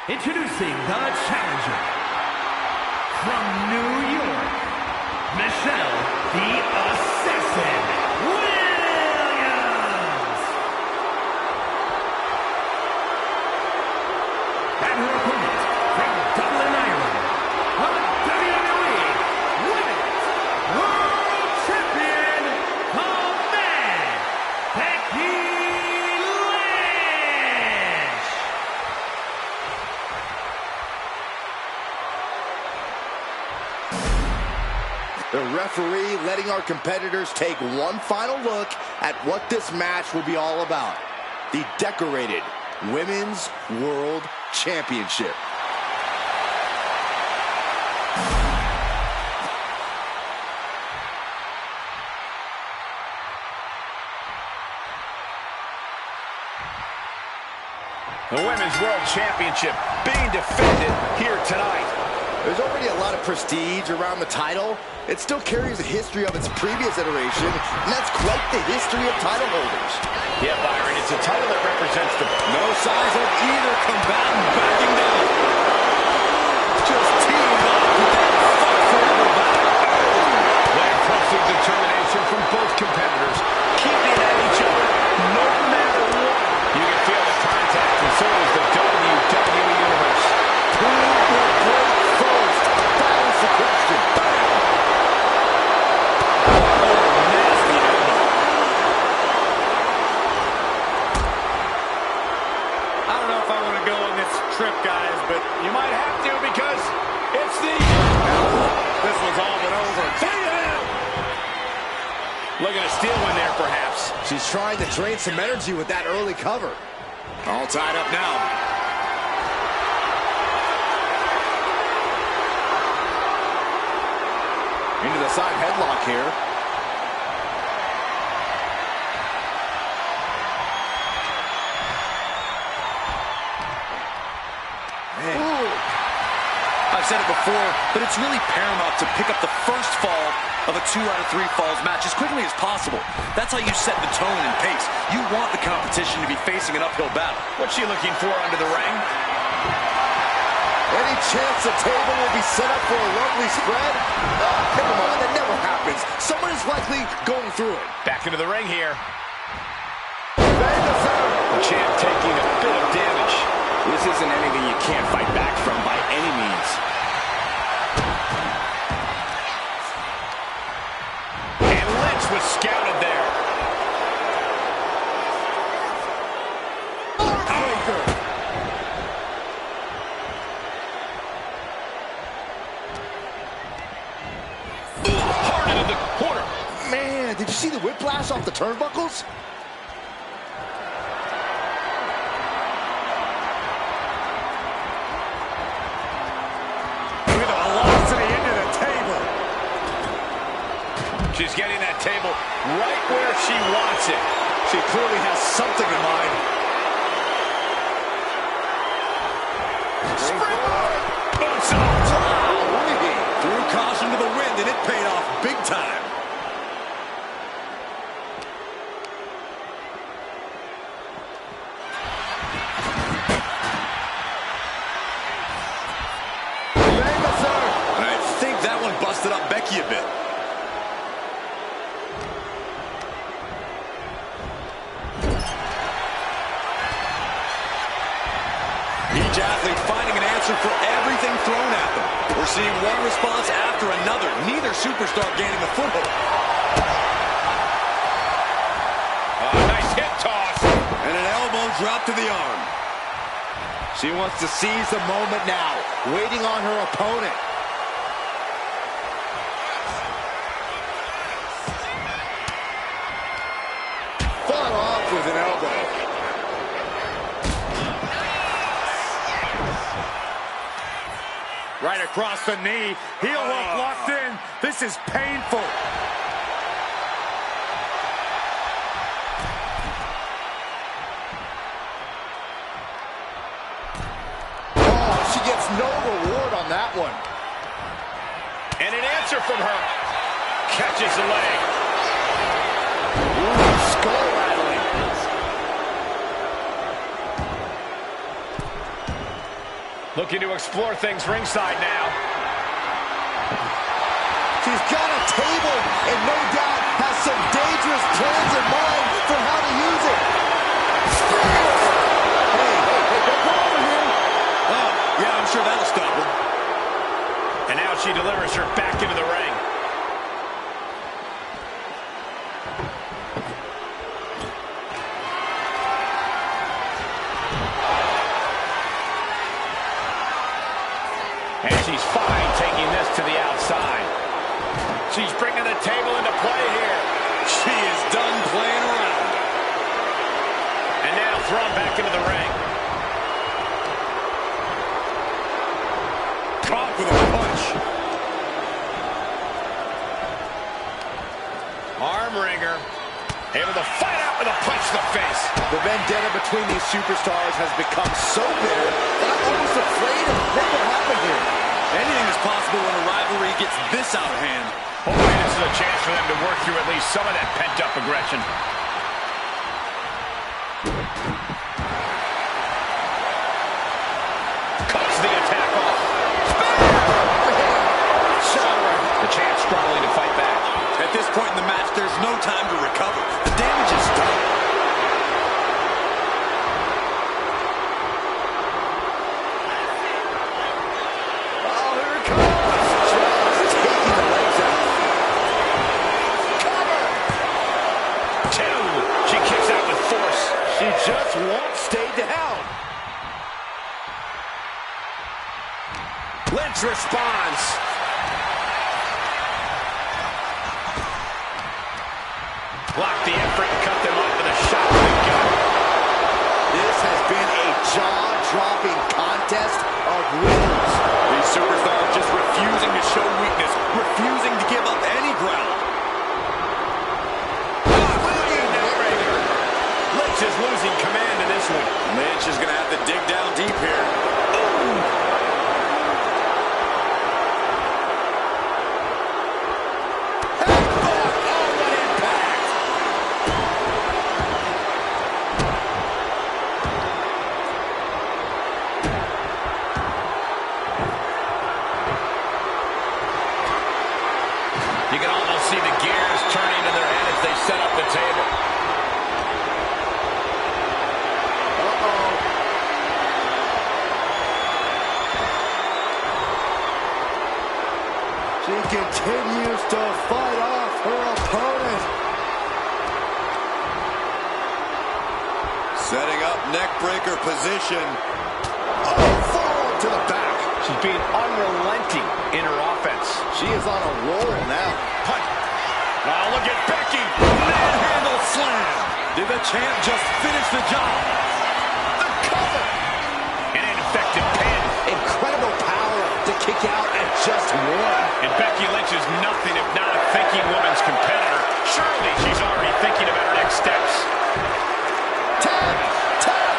Introducing the challenger from New York, Michelle the Assassin Williams. And her opponent from Dublin, Ireland, the WWE Women's World Champion, the man, Becky. The referee letting our competitors take one final look at what this match will be all about. The decorated Women's World Championship. The Women's World Championship being defended here tonight. There's already a lot of prestige around the title. It still carries a history of its previous iteration, and that's quite the history of title holders. Yeah, Byron, it's a title that represents the... No signs of either combatant backing down. Just teamed up with that fight forever battle. What impressive determination from both competitors, keeping at each other no matter what. You can feel the contact, and so is the WWE Universe. Who will break first? That is the question. Nasty elbow. I don't know if I want to go on this trip, guys, but You might have to because it's the... this one's all but over. Looking to steal one there, perhaps. She's trying to drain some energy with that early cover. All tied up now. Into the side headlock here. I've said it before, but it's really paramount to pick up the first fall of a 2 out of 3 falls match as quickly as possible. That's how you set the tone and pace. You want the competition to be facing an uphill battle. What's she looking for under the ring? Any chance the table will be set up for a lovely spread? Never mind, that never happens. Someone is likely going through it. Back into the ring here. The champ taking a bit of damage. This isn't anything you can't fight back from by any means. the corner. Man, did you see the whiplash off the turnbuckles? Look at the velocity into the table. She's getting that table right where she wants it. She clearly has something in mind. Moonsault. Threw caution to the wind, and it paid off big time. And I think that one busted up Becky a bit. Each athlete finding an answer for everything thrown at them. We're seeing one response after another. Neither superstar gaining a foothold. Nice hip toss. And an elbow drop to the arm. She wants to seize the moment now, waiting on her opponent. Fought off with an elbow. Right across the knee. Heel hook locked in. This is painful. Oh, she gets no reward on that one. And an answer from her. Catches the leg. Ooh, skull rattling. Looking to explore things ringside now. She's got a table and no doubt has some dangerous plans in mind for how to use it. Hey, don't go over here. Oh, yeah, I'm sure that'll stop her. And now she delivers her back into the ring. And she's fine taking this to the outside. She's bringing the table into play here. She is done playing around. And now thrown back into the ring. Caught with a punch. Arm wringer. Able to fight out with a punch to the face. The vendetta between these superstars has become so bitter that I'm almost afraid of what will happen here. Anything is possible when a rivalry gets this out of hand. Hopefully this is a chance for them to work through at least some of that pent-up aggression. Cuts the attack off. The champ struggling to fight back. At this point in the match, there's no time to recover. The damage is done. Oh, here it comes. Just taking the legs out. Cover. Two. She kicks out with force. She just won't stay down. Lynch responds. Blocked the effort and cut them off with a shot to the gut. This has been a jaw-dropping contest of winners. These superstars just refusing to show weakness, refusing to give up any ground. Lynch is losing command in this one. Lynch is going to have to dig down deep here. You can almost see the gears turning in their head as they set up the table. She continues to fight off her opponent. Setting up neckbreaker position. Oh, forward to the back. She's being unrelenting in her offense. She is on a roll now. Punch. Oh, look at Becky. Manhandle slam. Did the champ just finish the job? The cover. An ineffective pin. Incredible power to kick out at just one. And Becky Lynch is nothing if not a thinking woman's competitor. Surely she's already thinking about her next steps. Tap! Tap!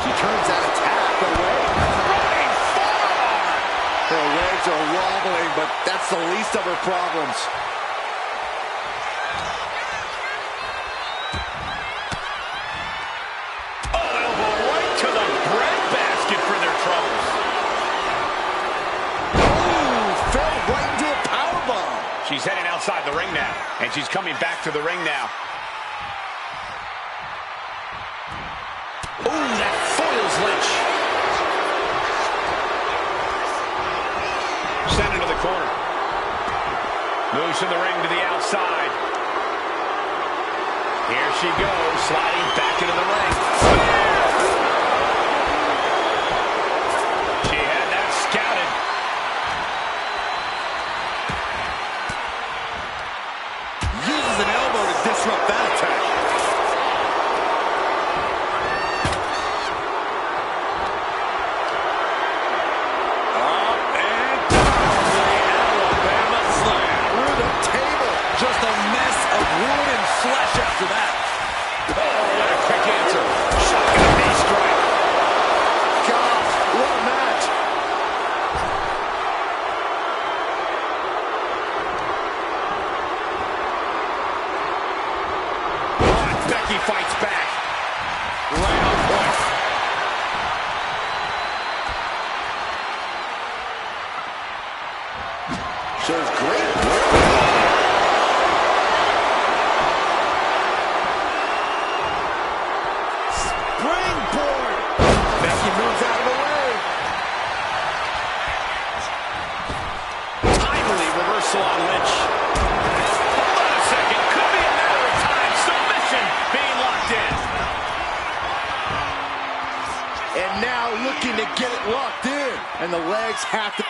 She turns that attack away. Running forearm. Her legs are wobbling, but that's the least of her problems. Oh, elbow right to the breadbasket for their troubles. Ooh, fell right into a powerbomb. She's heading outside the ring now, and she's coming back to the ring now. Ooh, that foils Lynch. Sent into the corner. Moves from the ring to the outside. Here she goes, sliding back into the ring. She had that scouted. Uses an elbow to disrupt that attack. Up and down with the Alabama slam. Through the table. Just a mess of wood and flesh after that. Oh, what a quick answer. Shotgun knee strike. Gosh, what a match. Becky fights back. Right on point. Shows great work. Springboard. Becky moves out of the way. Timely reversal on Lynch. Hold on a second. Could be a matter of time. Submission being locked in. And now looking to get it locked in. And the legs have to...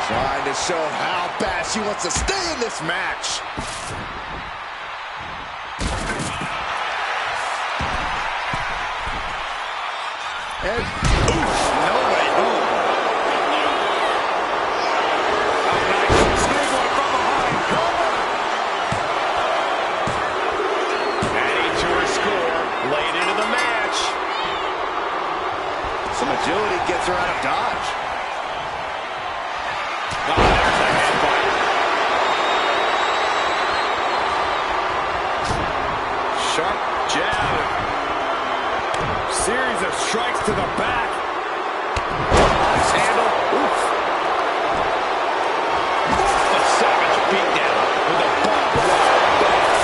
Trying to show how bad she wants to stay in this match. And oof, no way home. Oh, nice. Springboard from behind. Cover. Adding to her score. Late into the match. Some agility gets her out of dodge. Oh, there's a headbutt. Sharp jab. Series of strikes to the back. Nice handle. Oof. A savage beatdown with a barbed wire bat.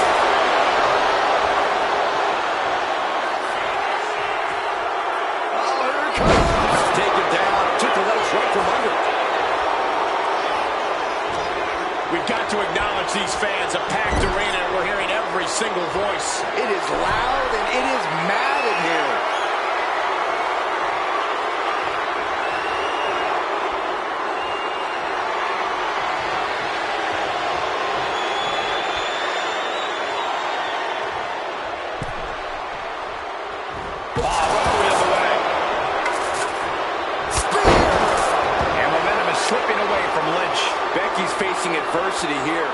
Oh, here it comes. Taken down. Took the legs right from under. We've got to acknowledge these fans. A packed arena. We're hearing every single voice. It is loud and it is mad in here. And momentum is slipping away from Lynch. Becky's facing adversity here.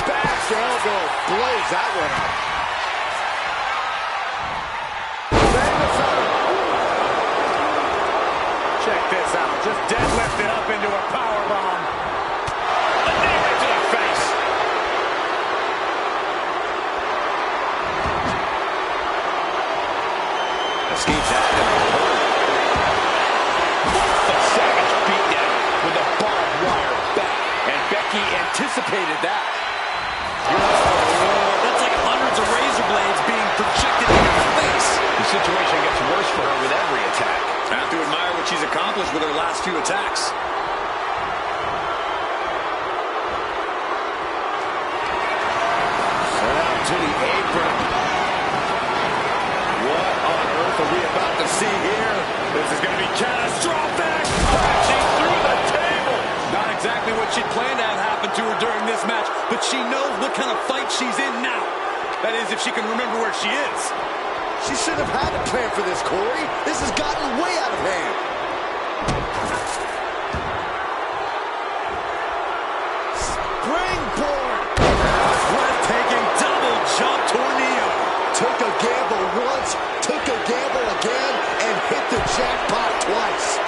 Back elbow blows that one up. Check this out. Just deadlifted up into a powerbomb. A knee right to the face. Escapes that. A savage beatdown with a barbed wire bat. And Becky anticipated that. That's like hundreds of razor blades being projected in your face. The situation gets worse for her with every attack. I have to admire what she's accomplished with her last few attacks. Set out to the apron. What on earth are we about to see here? This is going to be catastrophic. Crashing through the she knows what kind of fight she's in now. That is, if she can remember where she is. She shouldn't have had a plan for this, Corey. This has gotten way out of hand. Springboard. Breathtaking double jump tornado. Took a gamble once, took a gamble again, and hit the jackpot twice.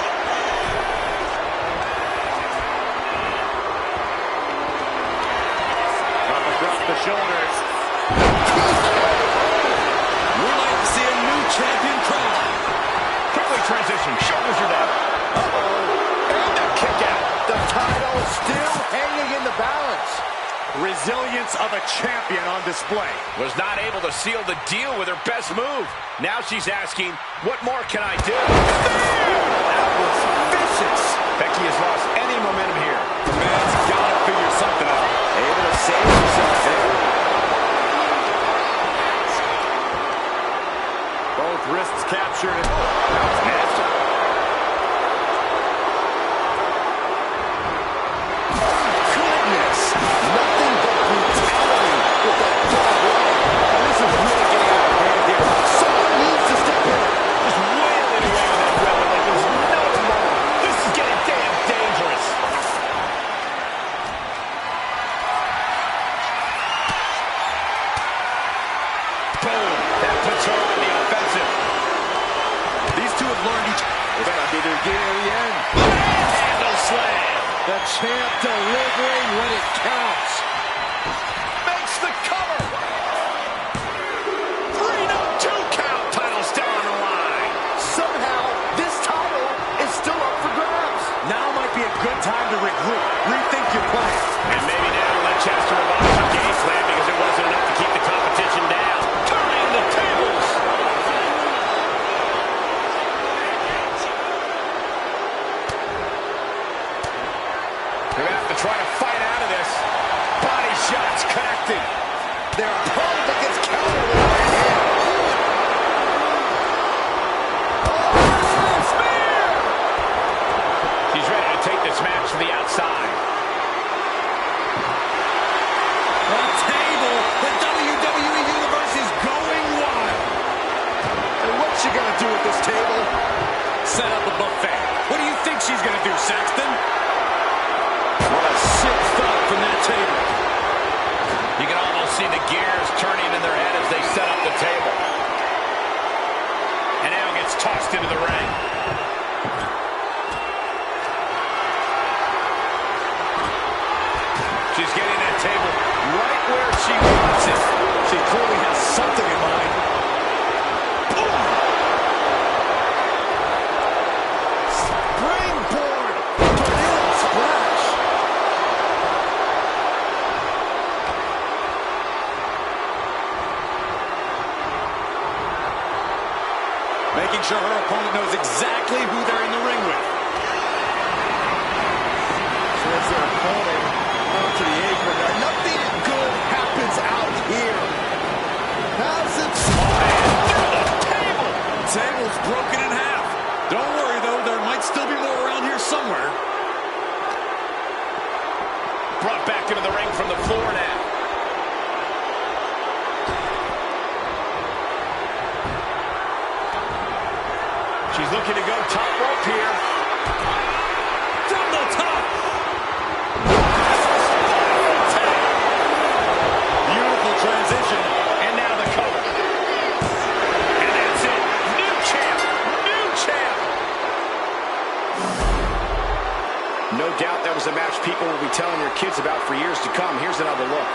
Up across the shoulders. We might see a new champion crowned. Quickly transition. Shoulders are down. Uh-oh. And a kick out. The title still hanging in the balance. Resilience of a champion on display. Was not able to seal the deal with her best move. Now she's asking, what more can I do? That was vicious. Becky has lost any momentum here. The man's got to figure something out. Able to save himself there. Both wrists captured. That was nasty. Goodness! Nothing but brutality with that front leg. And this is really getting out of hand here. Someone needs to step in. Just wailing away with that weapon like there's no tomorrow. This is getting damn dangerous. Boom. That puts her on the offensive. These two have learned each. This might be the beginning of the end. Handle slam. The champ delivering when it counts. Makes the cover. 3 no 2 count. Title still on the line. Somehow, this title is still up for grabs. Now might be a good time to regroup. Rethink your plan. And maybe now let Chester revise her game plan because it wasn't enough to keep the competition down. Turning the tables. They're going to have to try to fight out of this. Body shots connecting. Their opponent gets countered with a right hand. Oh, spear! She's ready to take this match to the outside. A table. The WWE Universe is going wild. And what's she gonna do with this table? Set up a buffet. What do you think she's going to do, Saxton? What a sick thought from that table. You can almost see the gears turning in their head as they set up the table. And now gets tossed into the ring. She's getting that table right where she wants it. She clearly has something in mind. Springboard! Tornado splash! Making sure her opponent knows exactly who they're in the ring with. Sends their opponent out to the apron. Nothing good happens out here. How's it? Table's broken in half. Don't worry, though. There might still be more around here somewhere. Brought back into the ring from the floor now. She's looking to go top rope here. From the top. Beautiful transition. And now the cover. And that's it. New champ. New champ. No doubt that was a match people will be telling their kids about for years to come. Here's another look.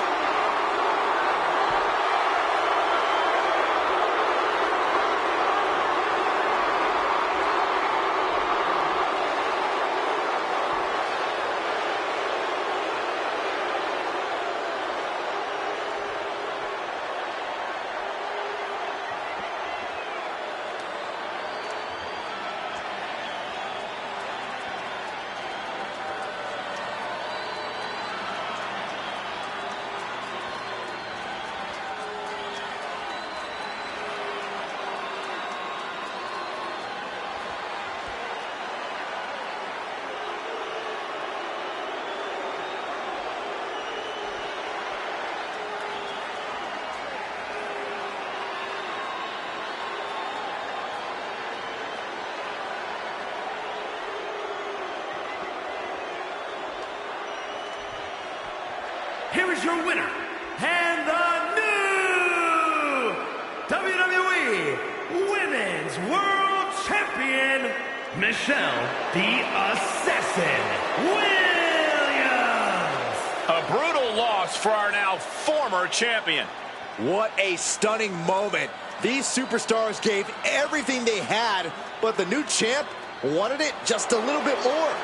here is your winner, and the new WWE Women's World Champion, Michelle the Assassin Williams. A brutal loss for our now former champion. What a stunning moment. These superstars gave everything they had, but the new champ wanted it just a little bit more.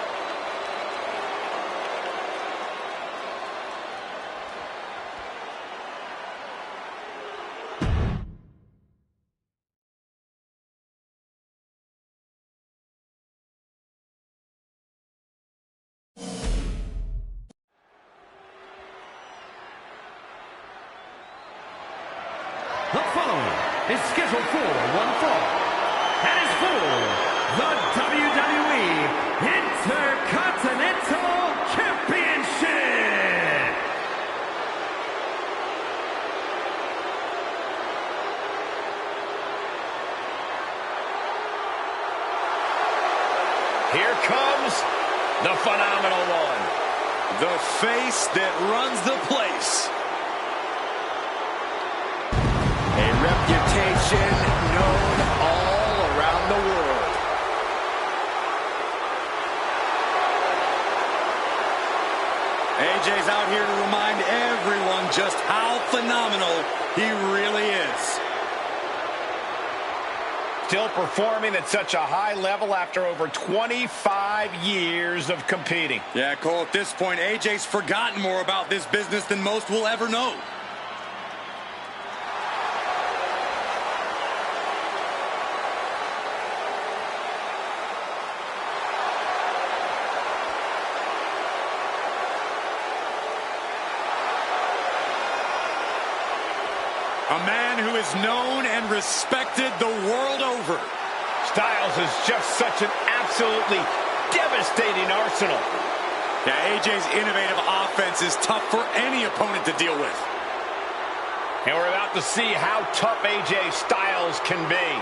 The following is scheduled for one fall, and is for the WWE Intercontinental Championship. Here comes the phenomenal one. The face that runs the place. A reputation known all around the world. AJ's out here to remind everyone just how phenomenal he really is. Still performing at such a high level after over 25 years of competing. Yeah, Cole, at this point, AJ's forgotten more about this business than most will ever know. A man who is known and respected the world over. Styles is just such an absolutely devastating arsenal. Yeah, AJ's innovative offense is tough for any opponent to deal with. And we're about to see how tough AJ Styles can be.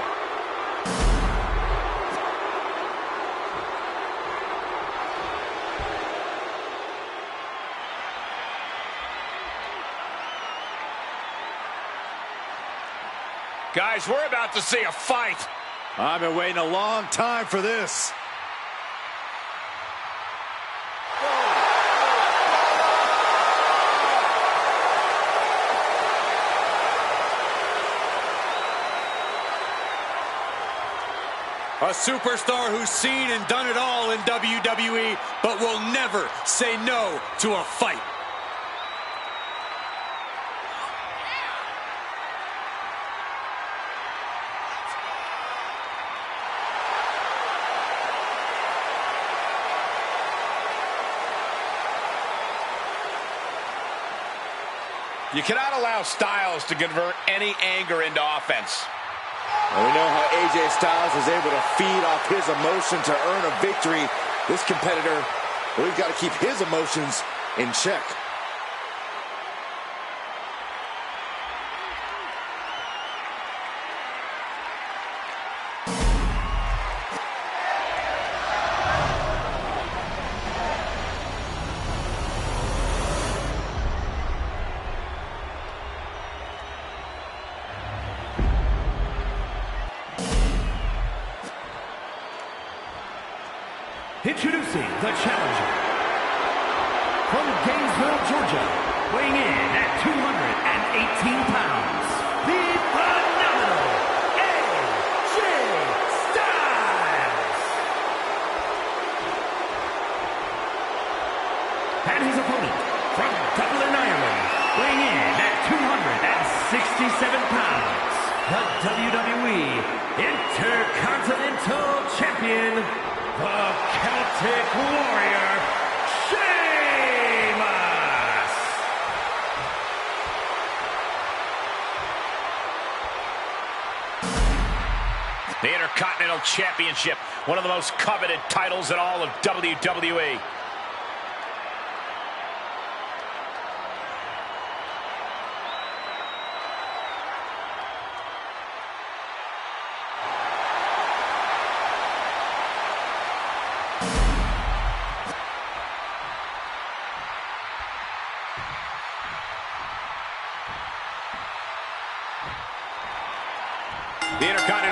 Guys, we're about to see a fight. I've been waiting a long time for this. A superstar who's seen and done it all in WWE, but will never say no to a fight. You cannot allow Styles to convert any anger into offense. And we know how AJ Styles is able to feed off his emotion to earn a victory. This competitor, well, he's got to keep his emotions in check. Introducing the challenger from Gainesville, Georgia, weighing in at 218 pounds, the phenomenal AJ Styles. And his opponent from Dublin, Ireland, weighing in at 267 pounds, the WWE Intercontinental Champion, the Celtic Warrior, Sheamus! The Intercontinental Championship, one of the most coveted titles in all of WWE.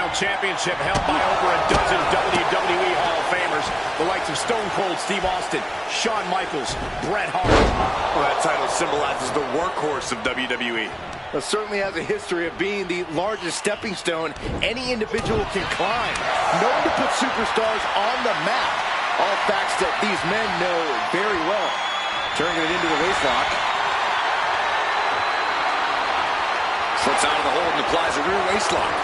Intercontinental Championship held by over a dozen WWE Hall of Famers, the likes of Stone Cold Steve Austin, Shawn Michaels, Bret Hart. Well, that title symbolizes the workhorse of WWE. It certainly has a history of being the largest stepping stone any individual can climb. Known to put superstars on the map. All facts that these men know very well. Turning it into the waistlock. Slips out of the hold and applies a rear waistlock.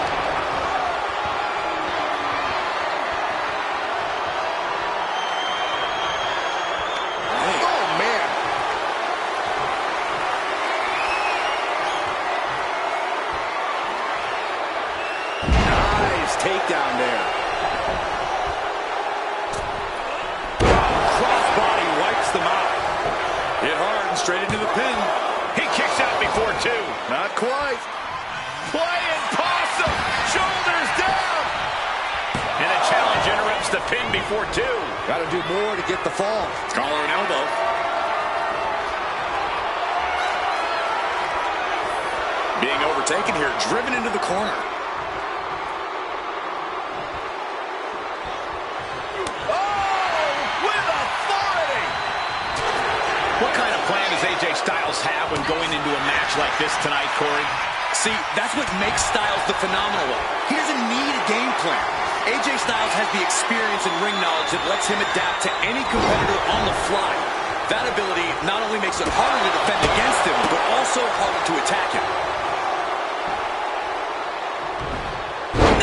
Oh, man. Nice takedown there. Crossbody wipes them out. Hit hard and straight into the pin. He kicks out before two. Not quite. Flying possum, shoulders down. And the challenge interrupts the pin before two. Got to do more to get the fall. Collar and elbow. Being overtaken here, driven into the corner. What kind of plan does AJ Styles have when going into a match like this tonight, Corey? See, that's what makes Styles the phenomenal one. He doesn't need a game plan. AJ Styles has the experience and ring knowledge that lets him adapt to any competitor on the fly. That ability not only makes it harder to defend against him, but also harder to attack him.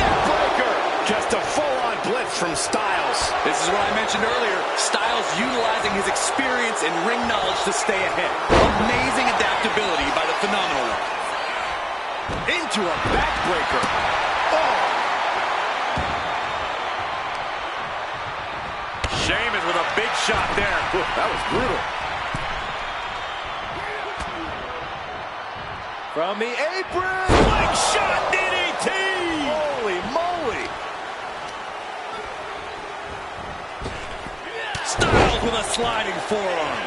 Neckbreaker! Just a full-on blitz from Styles. This is what I mentioned earlier. Styles utilizing his experience and ring knowledge to stay ahead. Amazing adaptability by the phenomenal one. Into a backbreaker. Oh! Sheamus with a big shot there. Ooh, that was brutal. From the apron. Leg shot DDT! Holy moly. Styles with a sliding forearm.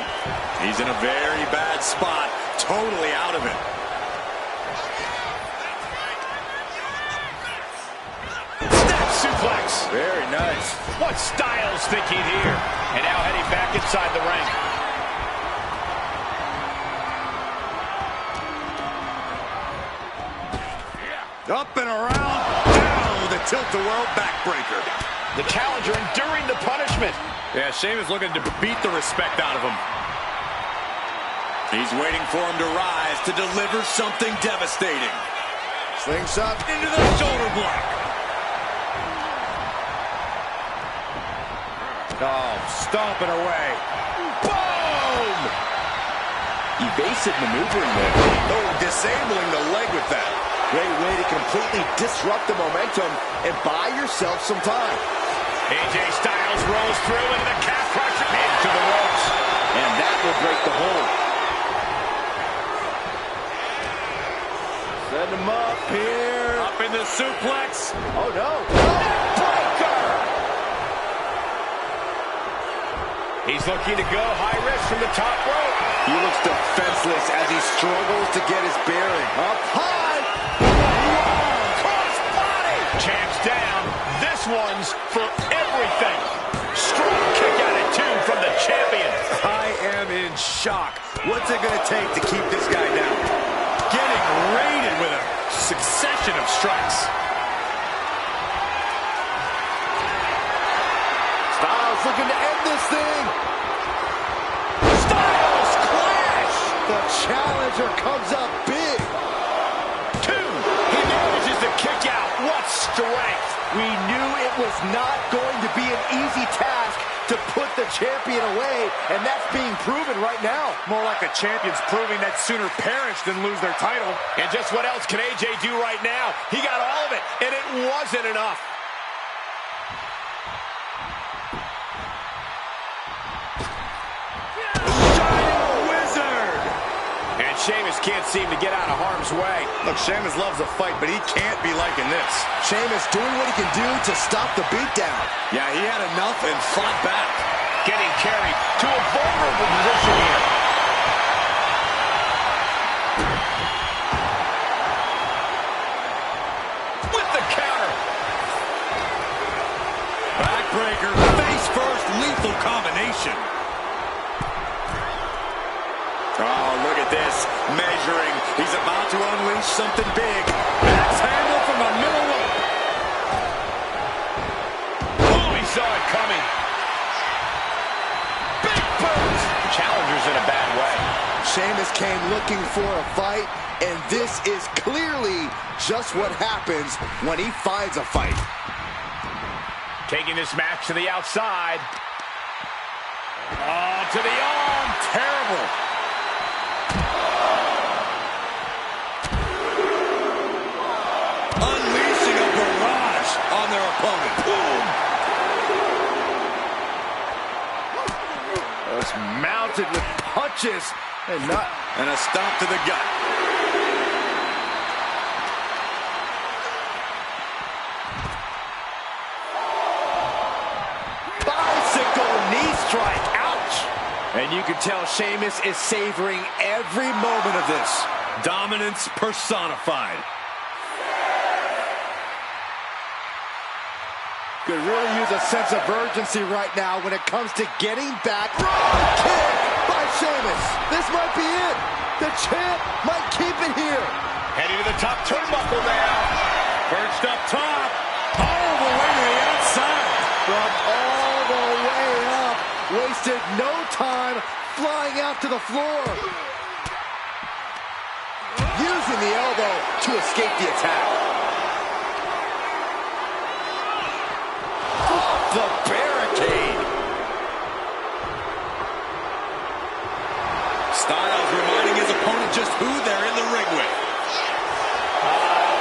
He's in a very bad spot. Totally out of it. Snap suplex. Very nice. What's Styles thinking here? And now heading back inside the ring. Up and around. Down with a tilt-a-whirl backbreaker. The challenger enduring the punishment. Yeah, Sheamus looking to beat the respect out of him. He's waiting for him to rise to deliver something devastating. Slingshot Into the shoulder block. Oh, stomping away. Boom! Evasive maneuvering there. Oh, disabling the leg with that. Great way to completely disrupt the momentum and buy yourself some time. AJ Styles rolls through into the calf crusher. Into the ropes. And that will break the hold. Set him up here. Up in the suplex. Oh, no. Breaker. He's looking to go high risk from the top rope. He looks defenseless as he struggles to get his bearing. Up high. Cross body. Champ's down. This one's for everything. Strong kick attitude from the champion. I am in shock. What's it going to take to keep this guy down? Getting raided with a succession of strikes. Styles looking to end this thing. Styles clash. The challenger comes up big. Two. He manages to kick out. What strength. We knew it was not going to be an easy task to put the champion away, and that's being proven right now. More like a champion's proving that sooner perish than lose their title. And just what else can AJ do right now? He got all of it, and it wasn't enough. Sheamus can't seem to get out of harm's way. Look, Sheamus loves a fight, but he can't be liking this. Sheamus doing what he can do to stop the beatdown. Yeah, he had enough and fought back. Getting carried to a vulnerable position here. With the counter. Backbreaker, face first, lethal combination. Oh, look at this, measuring. He's about to unleash something big. Axe handle from the middle rope. Oh, he saw it coming. Big boot. Challenger's in a bad way. Sheamus came looking for a fight, and this is clearly just what happens when he finds a fight. Taking this match to the outside. Oh, to the arm. Terrible. Unleashing a barrage on their opponent. Boom. It's mounted with punches And a stomp to the gut. bicycle knee strike. Ouch! And you can tell Sheamus is savoring every moment of this. Dominance personified. Could really use a sense of urgency right now when it comes to getting back. Wrong kick by Sheamus. This might be it. The champ might keep it here. Heading to the top turnbuckle now. Perched up top. All the way to the outside. From all the way up. Wasted no time flying out to the floor. Using the elbow to escape the attack. Off the barricade. Styles reminding his opponent just who they're in the ring with.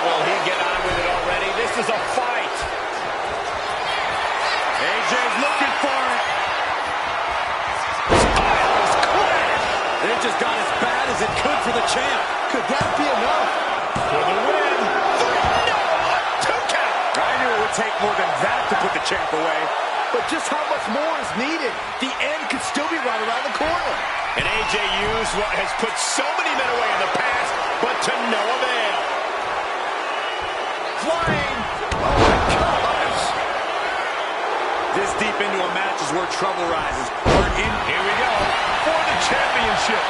Will he get on with it already? This is a fight. AJ's looking for it. Styles clash. It just got as bad as it could for the champ. Could that be enough? For the win. No, a 2 count. I knew it would take more than that to put the champ away. But just how much more is needed? The end could still be right around the corner. And AJ used what has put so many men away in the past, but to no avail. Flying. Oh my gosh. This deep into a match is where trouble rises. We're in. Here we go for the championship.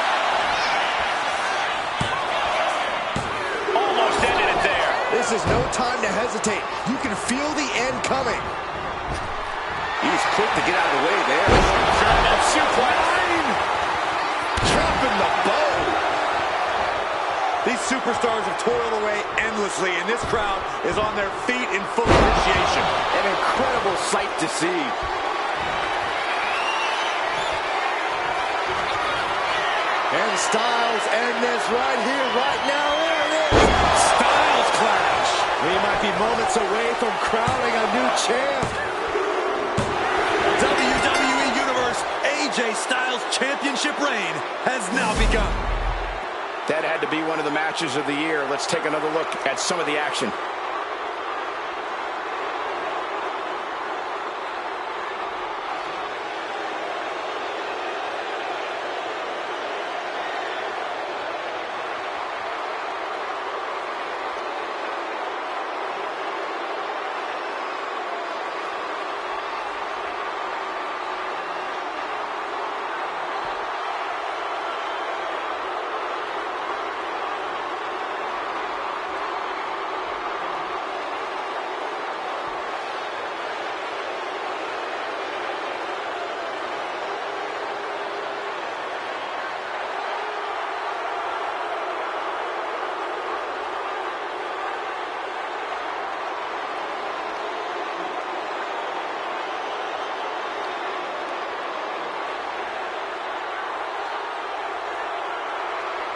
Almost ended it there. This is no time to hesitate. You can feel the end coming. He's quick to get out of the way there. German suplex. Dropping the bow. These superstars have toiled away endlessly, and this crowd is on their feet in full appreciation. An incredible sight to see. And Styles end this right here, right now. There it is. Styles clash. We might be moments away from crowning a new champ. WWE Universe, AJ Styles' championship reign has now begun. That had to be one of the matches of the year. Let's take another look at some of the action.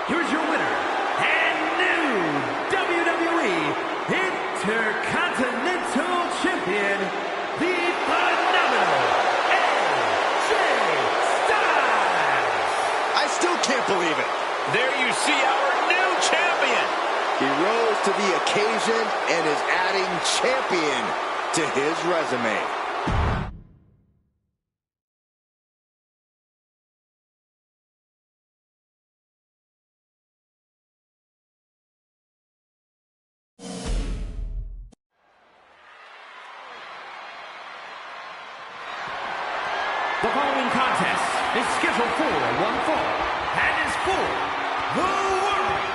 Here's your winner and new WWE Intercontinental Champion, the phenomenal AJ Styles. I still can't believe it. There you see our new champion. He rose to the occasion and is adding champion to his resume. The following contest is scheduled for one fall and is for the World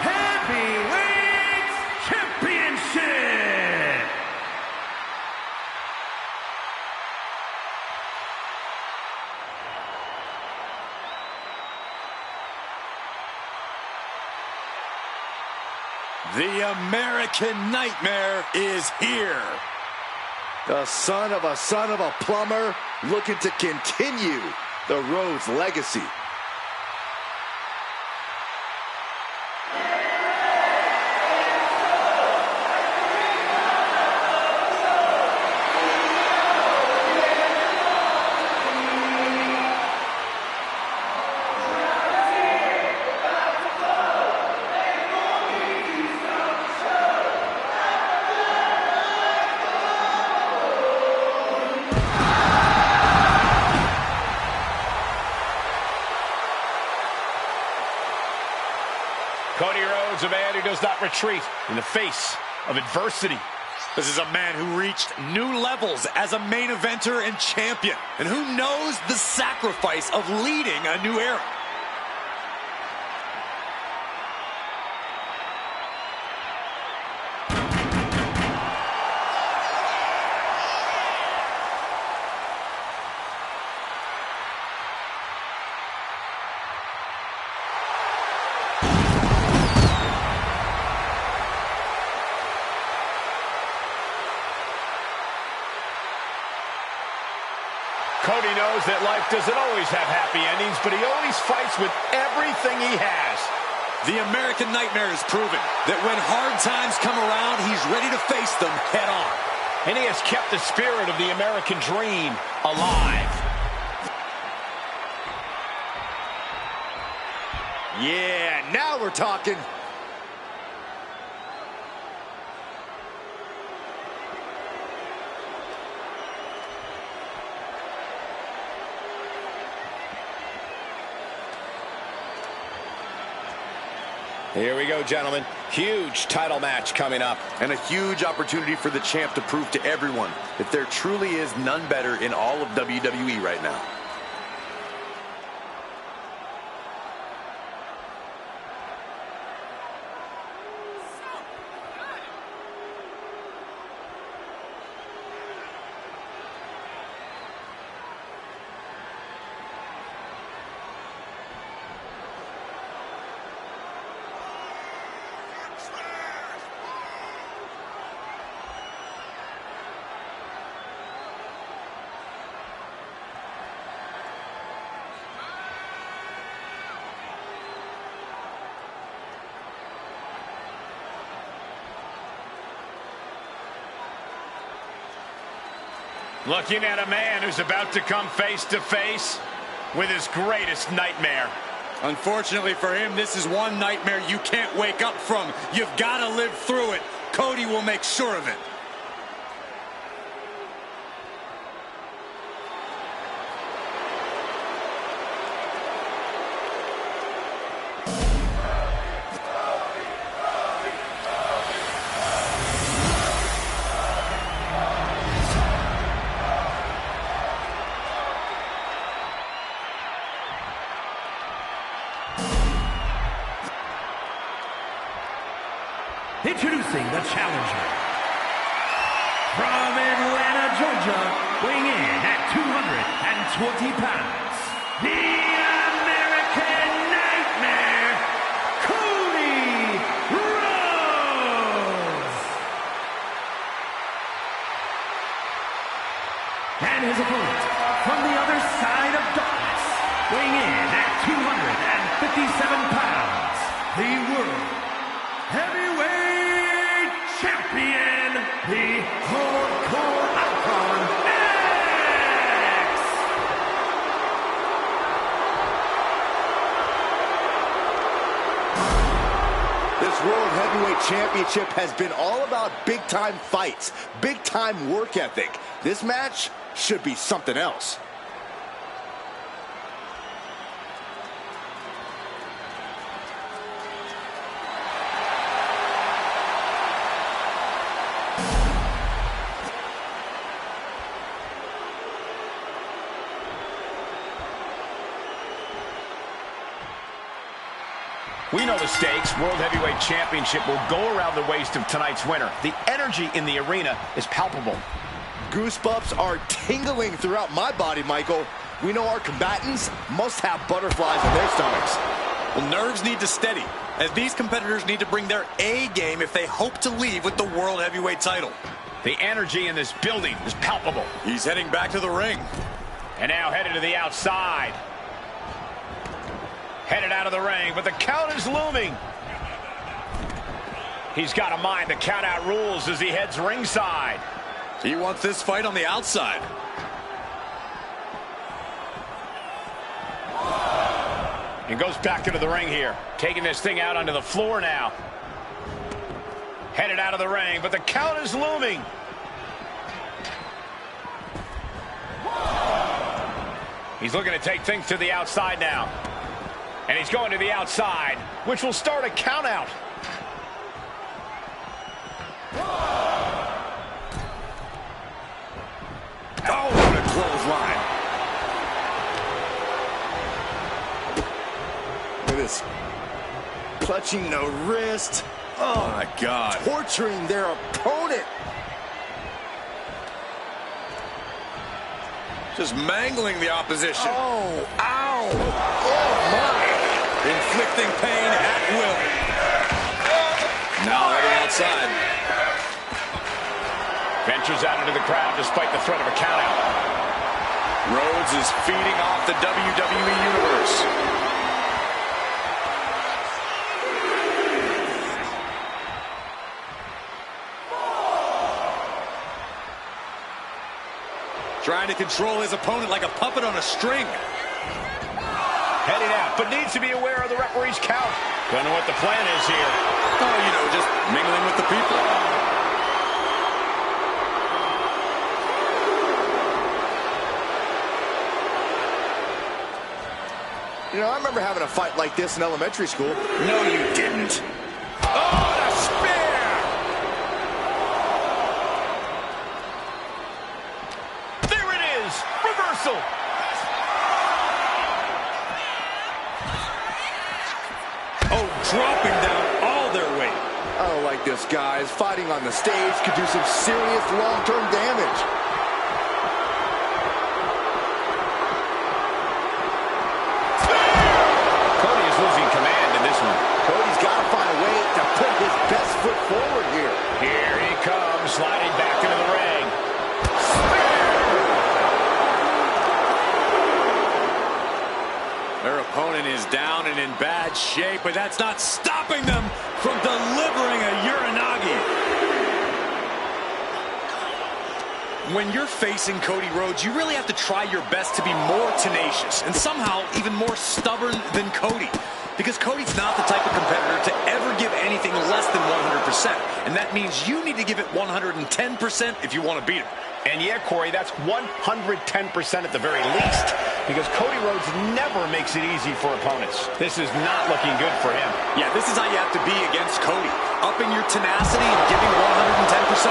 Heavyweight Championship. The American Nightmare is here. The son of a plumber looking to continue the Rhodes legacy. Cody Rhodes, a man who does not retreat in the face of adversity. This is a man who reached new levels as a main eventer and champion, and who knows the sacrifice of leading a new era. Cody knows that life doesn't always have happy endings, but he always fights with everything he has. The American Nightmare has proven that when hard times come around, he's ready to face them head on. And he has kept the spirit of the American dream alive. Yeah, now we're talking. Here we go, gentlemen. Huge title match coming up. And a huge opportunity for the champ to prove to everyone that there truly is none better in all of WWE right now. Looking at a man who's about to come face to face with his greatest nightmare. Unfortunately for him, this is one nightmare you can't wake up from. You've got to live through it. Cody will make sure of it. Introducing the challenger. From Atlanta, Georgia, weighing in at 220 pounds, the American Nightmare, Cody Rhodes. And his opponent, from the other side of darkness, weighing in at 257 pounds, the World Heavyweight Champion, the Hardcore Icon, X! This World Heavyweight Championship has been all about big-time fights, big-time work ethic. This match should be something else. We know the stakes. World Heavyweight Championship will go around the waist of tonight's winner. The energy in the arena is palpable. Goosebumps are tingling throughout my body, Michael. We know our combatants must have butterflies in their stomachs. Well, nerves need to steady, as these competitors need to bring their A game if they hope to leave with the World Heavyweight title. The energy in this building is palpable. He's heading back to the ring. And now headed to the outside. Headed out of the ring, but the count is looming. He's got to mind the count-out rules as he heads ringside. He wants this fight on the outside. And goes back into the ring here. Taking this thing out onto the floor now. Headed out of the ring, but the count is looming. He's looking to take things to the outside now. And he's going to the outside, which will start a count out. Oh, what a clothesline. Look at this. Clutching the wrist. Oh, my God. Torturing their opponent. Just mangling the opposition. Oh, ow. Oh, my. Inflicting pain at will. Now heading outside. Ventures out into the crowd despite the threat of a countout. Rhodes is feeding off the WWE Universe. Trying to control his opponent like a puppet on a string. Heading out, but needs to be aware of the referee's count. Don't know what the plan is here. Oh, you know, just mingling with the people. You know, I remember having a fight like this in elementary school. No, you didn't. Oh, the spear! There it is! Reversal! Oh, dropping down all their weight. I don't like this, guys. Fighting on the stage could do some serious long-term damage. Cody is losing command in this one. Cody's got to find a way to put his best foot forward here. Here he comes, sliding back into the ring. Their opponent is down and in bad shape, but that's not stopping them from delivering a Uranagi. When you're facing Cody Rhodes, you really have to try your best to be more tenacious and somehow even more stubborn than Cody. Because Cody's not the type of competitor to ever give anything less than 100%. And that means you need to give it 110% if you want to beat him. And yeah, Corey, that's 110% at the very least, because Cody Rhodes never makes it easy for opponents. This is not looking good for him. Yeah, this is how you have to be against Cody. Upping your tenacity and giving 110%.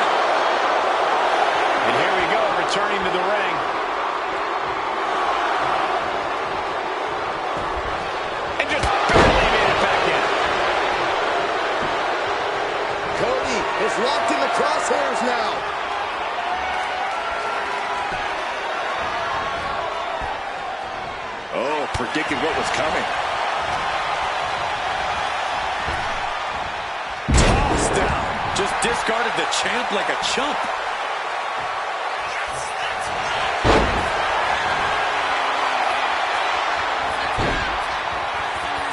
And here we go, returning to the ring. And just barely made it back in. Cody is locked in the crosshairs now. Oh, predicted what was coming. Tossed down. Just discarded the champ like a chump.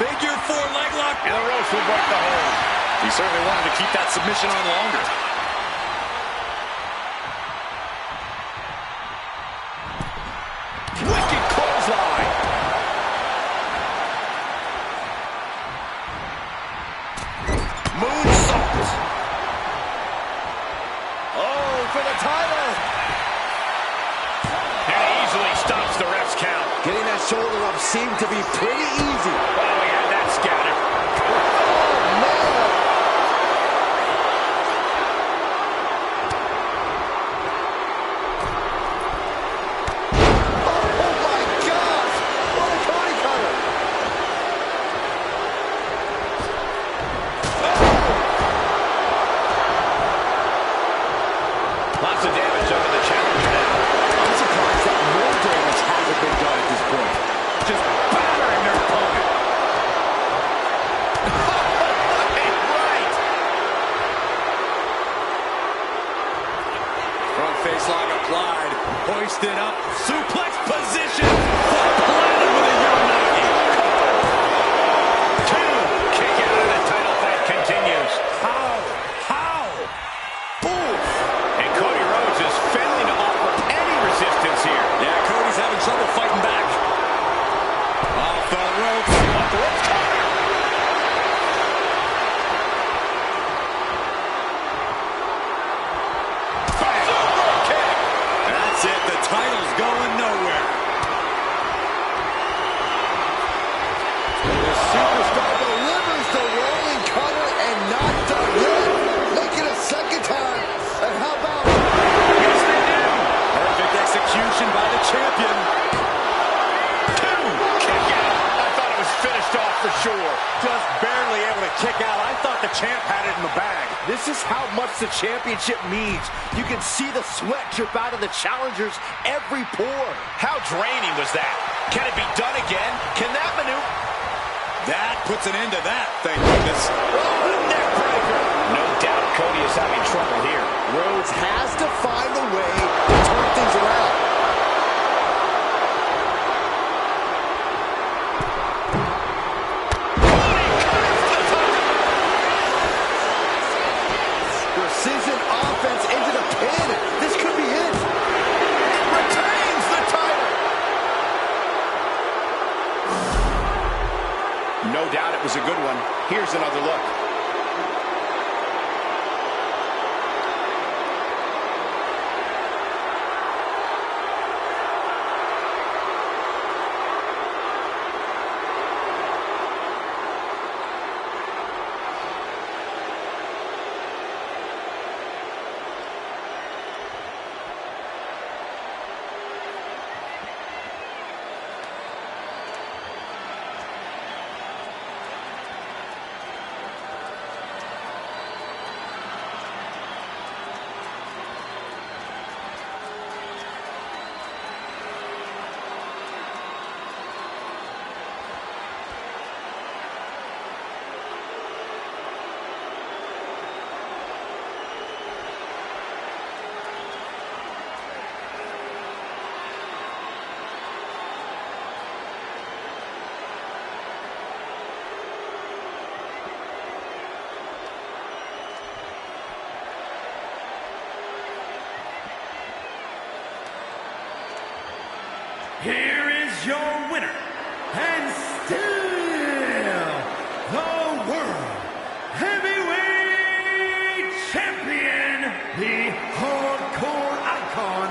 Figure four leg lock. And the ropes will break the hold. He certainly wanted to keep that submission on longer. Wicked clothesline. Moonsault. Oh, for the title. And he easily stops the ref's count. Getting that shoulder up seemed to be pretty easy. Oh, he had that scattered. Oh, man. Oh, my gosh. What a Cody cutter. Twisted up, suplex position, planted with a Uranagi. Two, kick out, and the title fight continues. How? Oof. And Cody Rhodes is failing to offer any resistance here. Yeah, Cody's having trouble fighting back. Off the ropes. Off the ropes. That's it. The title's going nowhere. The superstar delivers the rolling cutter and not done yet. Make it a second time. And how about... Yes, they do. Perfect execution by the champion. Two, kick out. I thought it was finished off for sure. Just barely able to kick out. I thought the champ had it in the bag. This is how much the championship means. You can see the sweat drip out of the challengers every pore. How draining was that? Can it be done again? Can that maneuver... That puts an end to that, thank goodness. Oh, neck breaker. No doubt Cody is having trouble here. Rhodes has to find a way to turn things around. Precision offense into the pin. This could be it. Retains the title. No doubt it was a good one. Here's another look. Here is your winner, and still the World Heavyweight Champion, the Hardcore Icon,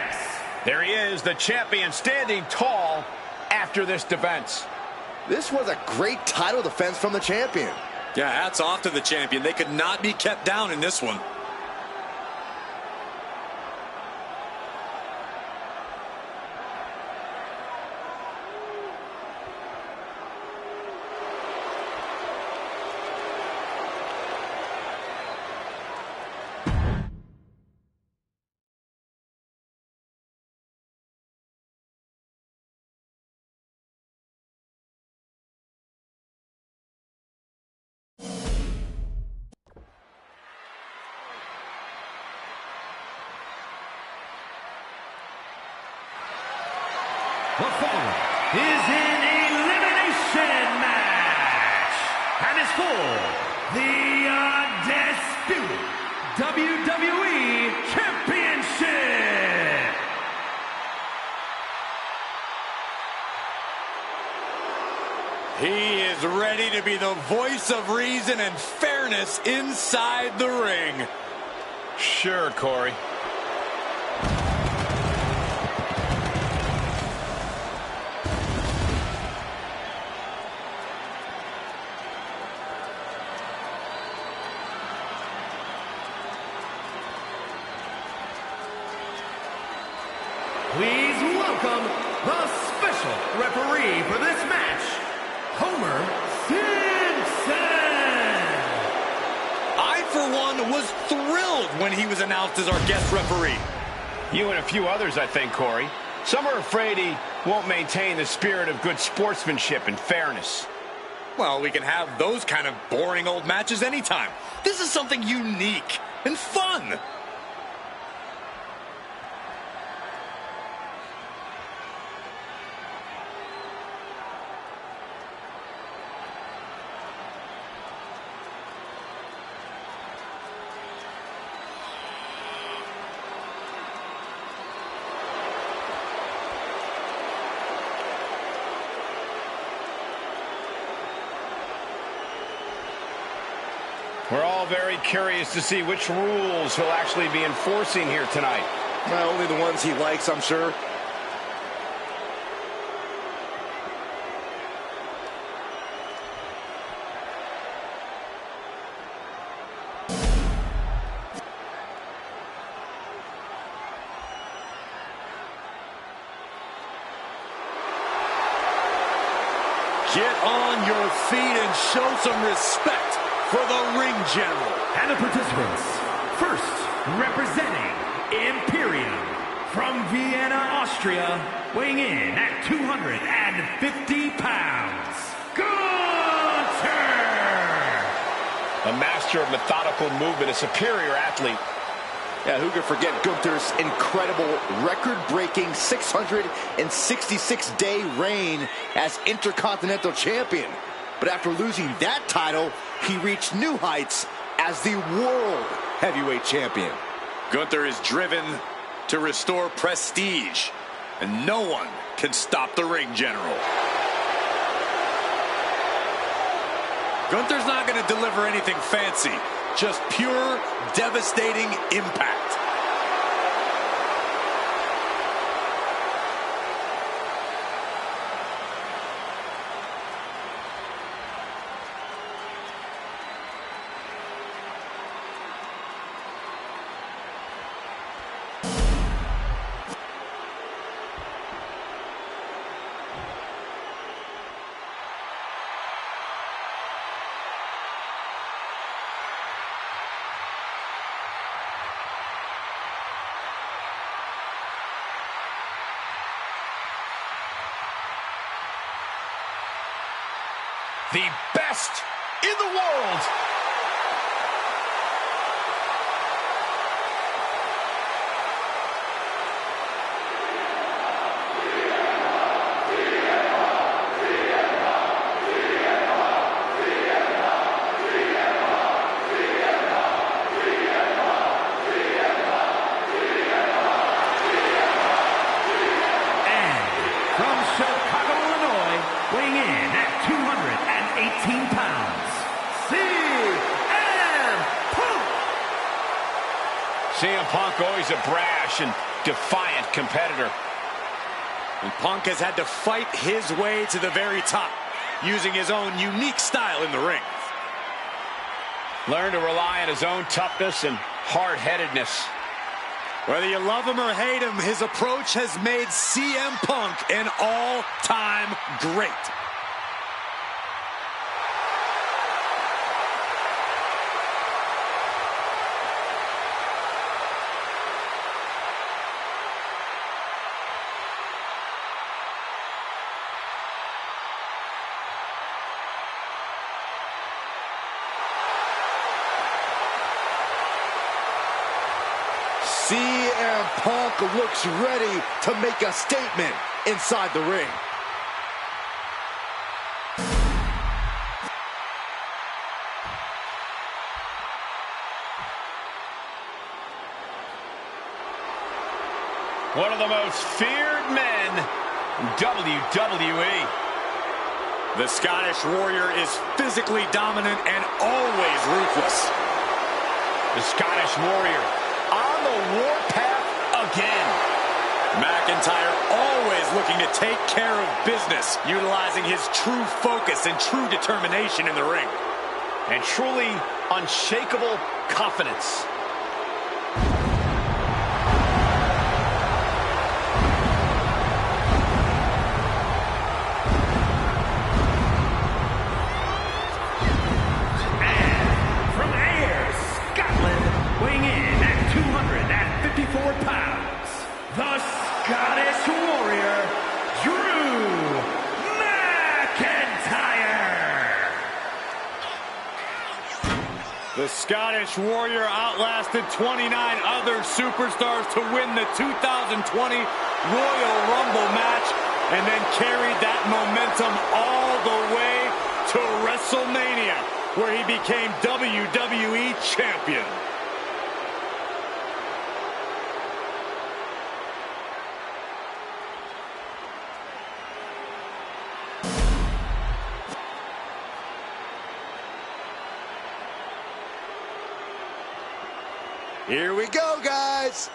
X! There he is, the champion, standing tall after this defense. This was a great title defense from the champion. Yeah, hats off to the champion. They could not be kept down in this one. The following is an elimination match and is for the undisputed WWE Championship. He is ready to be the voice of reason and fairness inside the ring. Sure, Corey. Please welcome the special referee for this match, Homer Simpson. I, for one, was thrilled when he was announced as our guest referee. You and a few others, I think, Corey. Some are afraid he won't maintain the spirit of good sportsmanship and fairness. Well, we can have those kind of boring old matches anytime. This is something unique and fun. We're all very curious to see which rules he'll actually be enforcing here tonight. Well, only the ones he likes, I'm sure. Get on your feet and show some respect for the ring general. And the participants, first representing Imperium from Vienna, Austria, weighing in at 250 pounds, Gunther! A master of methodical movement, a superior athlete. Yeah, who could forget Gunther's incredible record-breaking 666-day reign as Intercontinental Champion. But after losing that title, he reached new heights as the World Heavyweight Champion. Gunther is driven to restore prestige, and no one can stop the ring general. Gunther's not going to deliver anything fancy, just pure, devastating impact. The best in the world. Weighing in at 218 pounds, CM Punk! CM Punk, always a brash and defiant competitor. And Punk has had to fight his way to the very top, using his own unique style in the ring. Learn to rely on his own toughness and hard-headedness. Whether you love him or hate him, his approach has made CM Punk an all-time great. CM Punk looks ready to make a statement inside the ring. One of the most feared men in WWE. The Scottish Warrior is physically dominant and always ruthless. The Scottish Warrior on the warpath again. McIntyre always looking to take care of business, utilizing his true focus and true determination in the ring. And truly unshakable confidence. Weighing in at 254 pounds, the Scottish Warrior, Drew McIntyre. The Scottish Warrior outlasted 29 other superstars to win the 2020 Royal Rumble match and then carried that momentum all the way to WrestleMania, where he became WWE Champion. Here we go, guys.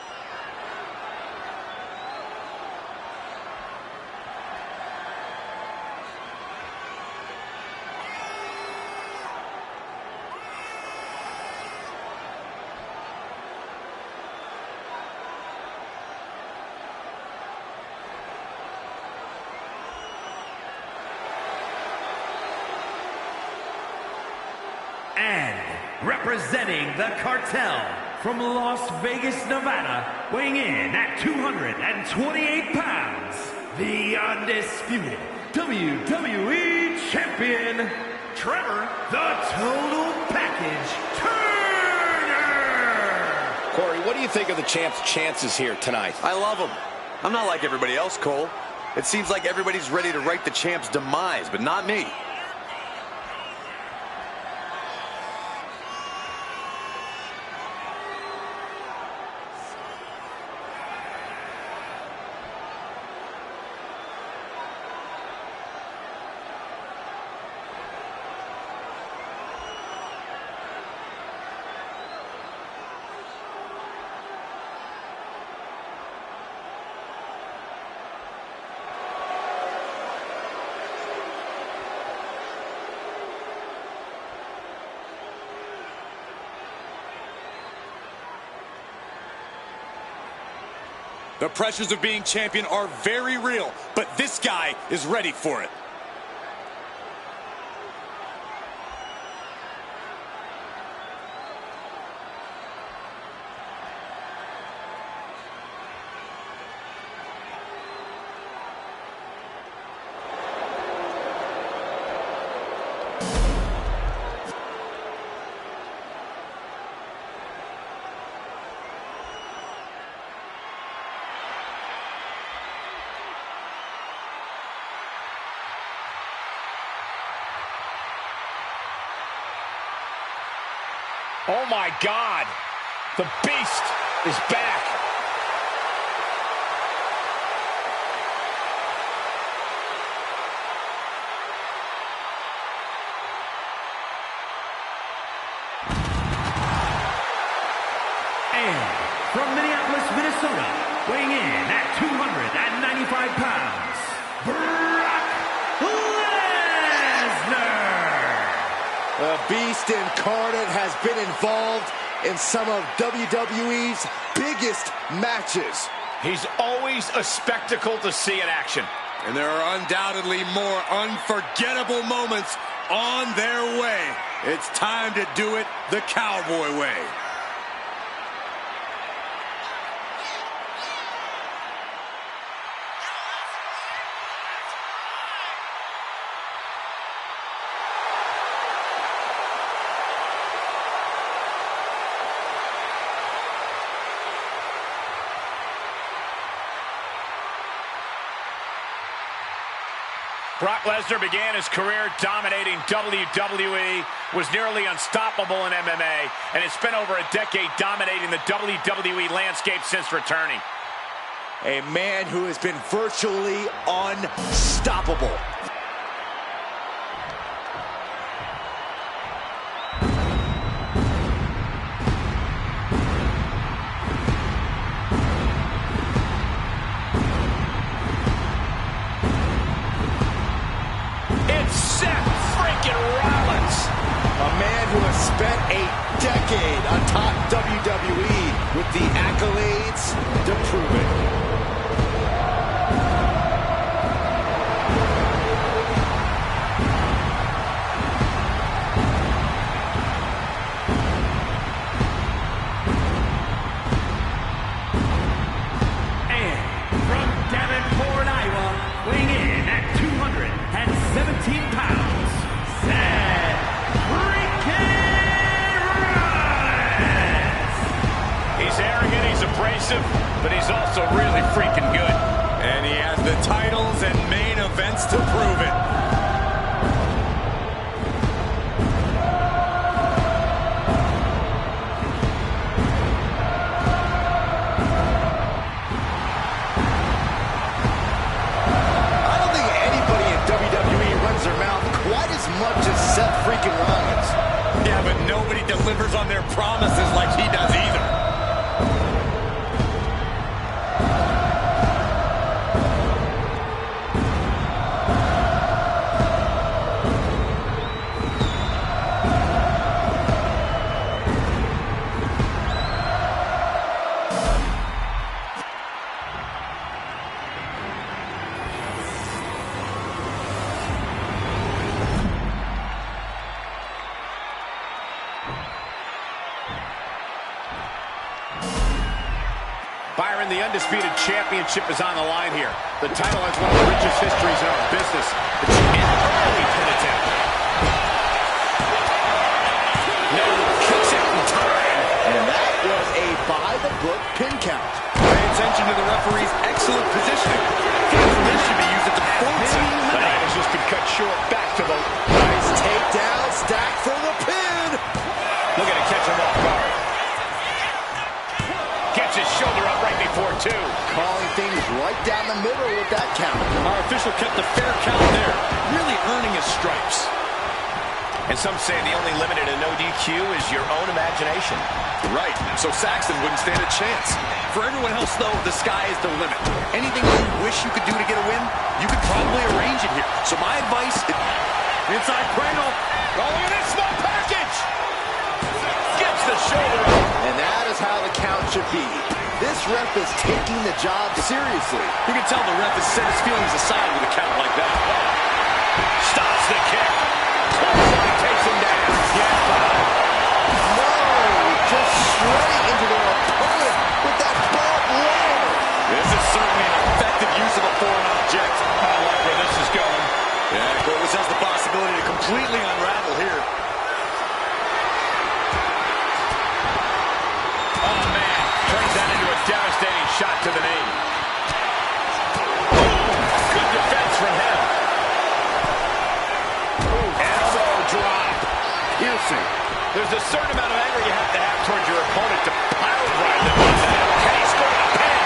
And representing the cartel from Las Vegas, Nevada, weighing in at 228 pounds, the undisputed WWE Champion, Trevor, the Total Package Turner! Corey, what do you think of the champ's chances here tonight? I love him. I'm not like everybody else, Cole. It seems like everybody's ready to write the champ's demise, but not me. The pressures of being champion are very real, but this guy is ready for it. Oh my God, the Beast is back. And from Minneapolis, Minnesota, weighing in at 295 pounds, Brock Lesnar! The Beast incarnate has been involved in some of WWE's biggest matches. He's always a spectacle to see in action. And there are undoubtedly more unforgettable moments on their way. It's time to do it the Cowboy way. Brock Lesnar began his career dominating WWE, was nearly unstoppable in MMA, and has spent over a decade dominating the WWE landscape since returning. A man who has been virtually unstoppable. Spent a decade atop WWE with the accolades to prove it. And from Davenport, Iowa, weighing in at 217 pounds, Seth freaking He's arrogant, he's abrasive, but he's also really freaking good. And he has the titles and main events to prove it. I don't think anybody in WWE runs their mouth quite as much as Seth freaking Rollins. Yeah, but nobody delivers on their promises like he does either. And the undisputed championship is on the line here. The title has one of the richest histories in our business. It's an early pin attempt. No, kicks it in time. And that was a by-the-book pin count. Pay attention to the referee's excellent positioning. This should be used at the point. The night has just been cut short. Back to the... Nice takedown, stack for the pin. Look at it catch him off guard. Gets his shoulder up right before two. Calling things right down the middle with that count. Our official kept a fair count there, really earning his stripes. And some say the only limit in a no DQ is your own imagination. Right, so Saxton wouldn't stand a chance. For everyone else, though, the sky is the limit. Anything you wish you could do to get a win, you could probably arrange it here. So my advice is... Inside cradle. Oh, look at this small package. Gets the shoulder up. And that is how the count should be. This ref is taking the job seriously. You can tell the ref has set his feelings aside with a count like that. Stops the kick. Takes him down. No, just straight into their opponent with that barbed wire. This is certainly an effective use of a foreign object. I like where this is going. Yeah, Corvus has the possibility to completely unravel here. Oh, man. Turns that into a devastating shot to the knee. Good defense from him. Elbow drop. Piercing. There's a certain amount of anger you have to have towards your opponent to pile drive them like that. Can he score the pin?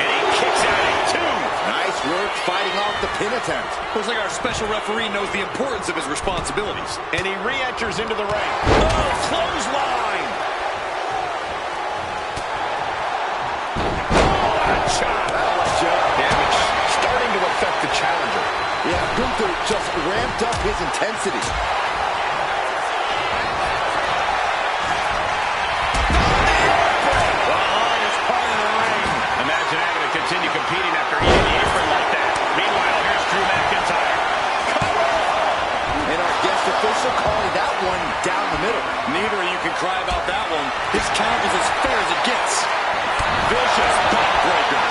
And he kicks out at two. Nice work fighting off the pin attempt. Looks like our special referee knows the importance of his responsibilities. And he re-enters into the ring. Oh, clothesline. Oh, what a chop. Damage starting to affect the challenger. Yeah, Gunther just ramped up his intensity. Imagine having to continue competing after eating the apron like that. Meanwhile, here's Drew McIntyre. And our guest official calling that one down the middle. Neither of you can cry about that one. His count was as fair as it gets. Vicious backbreaker.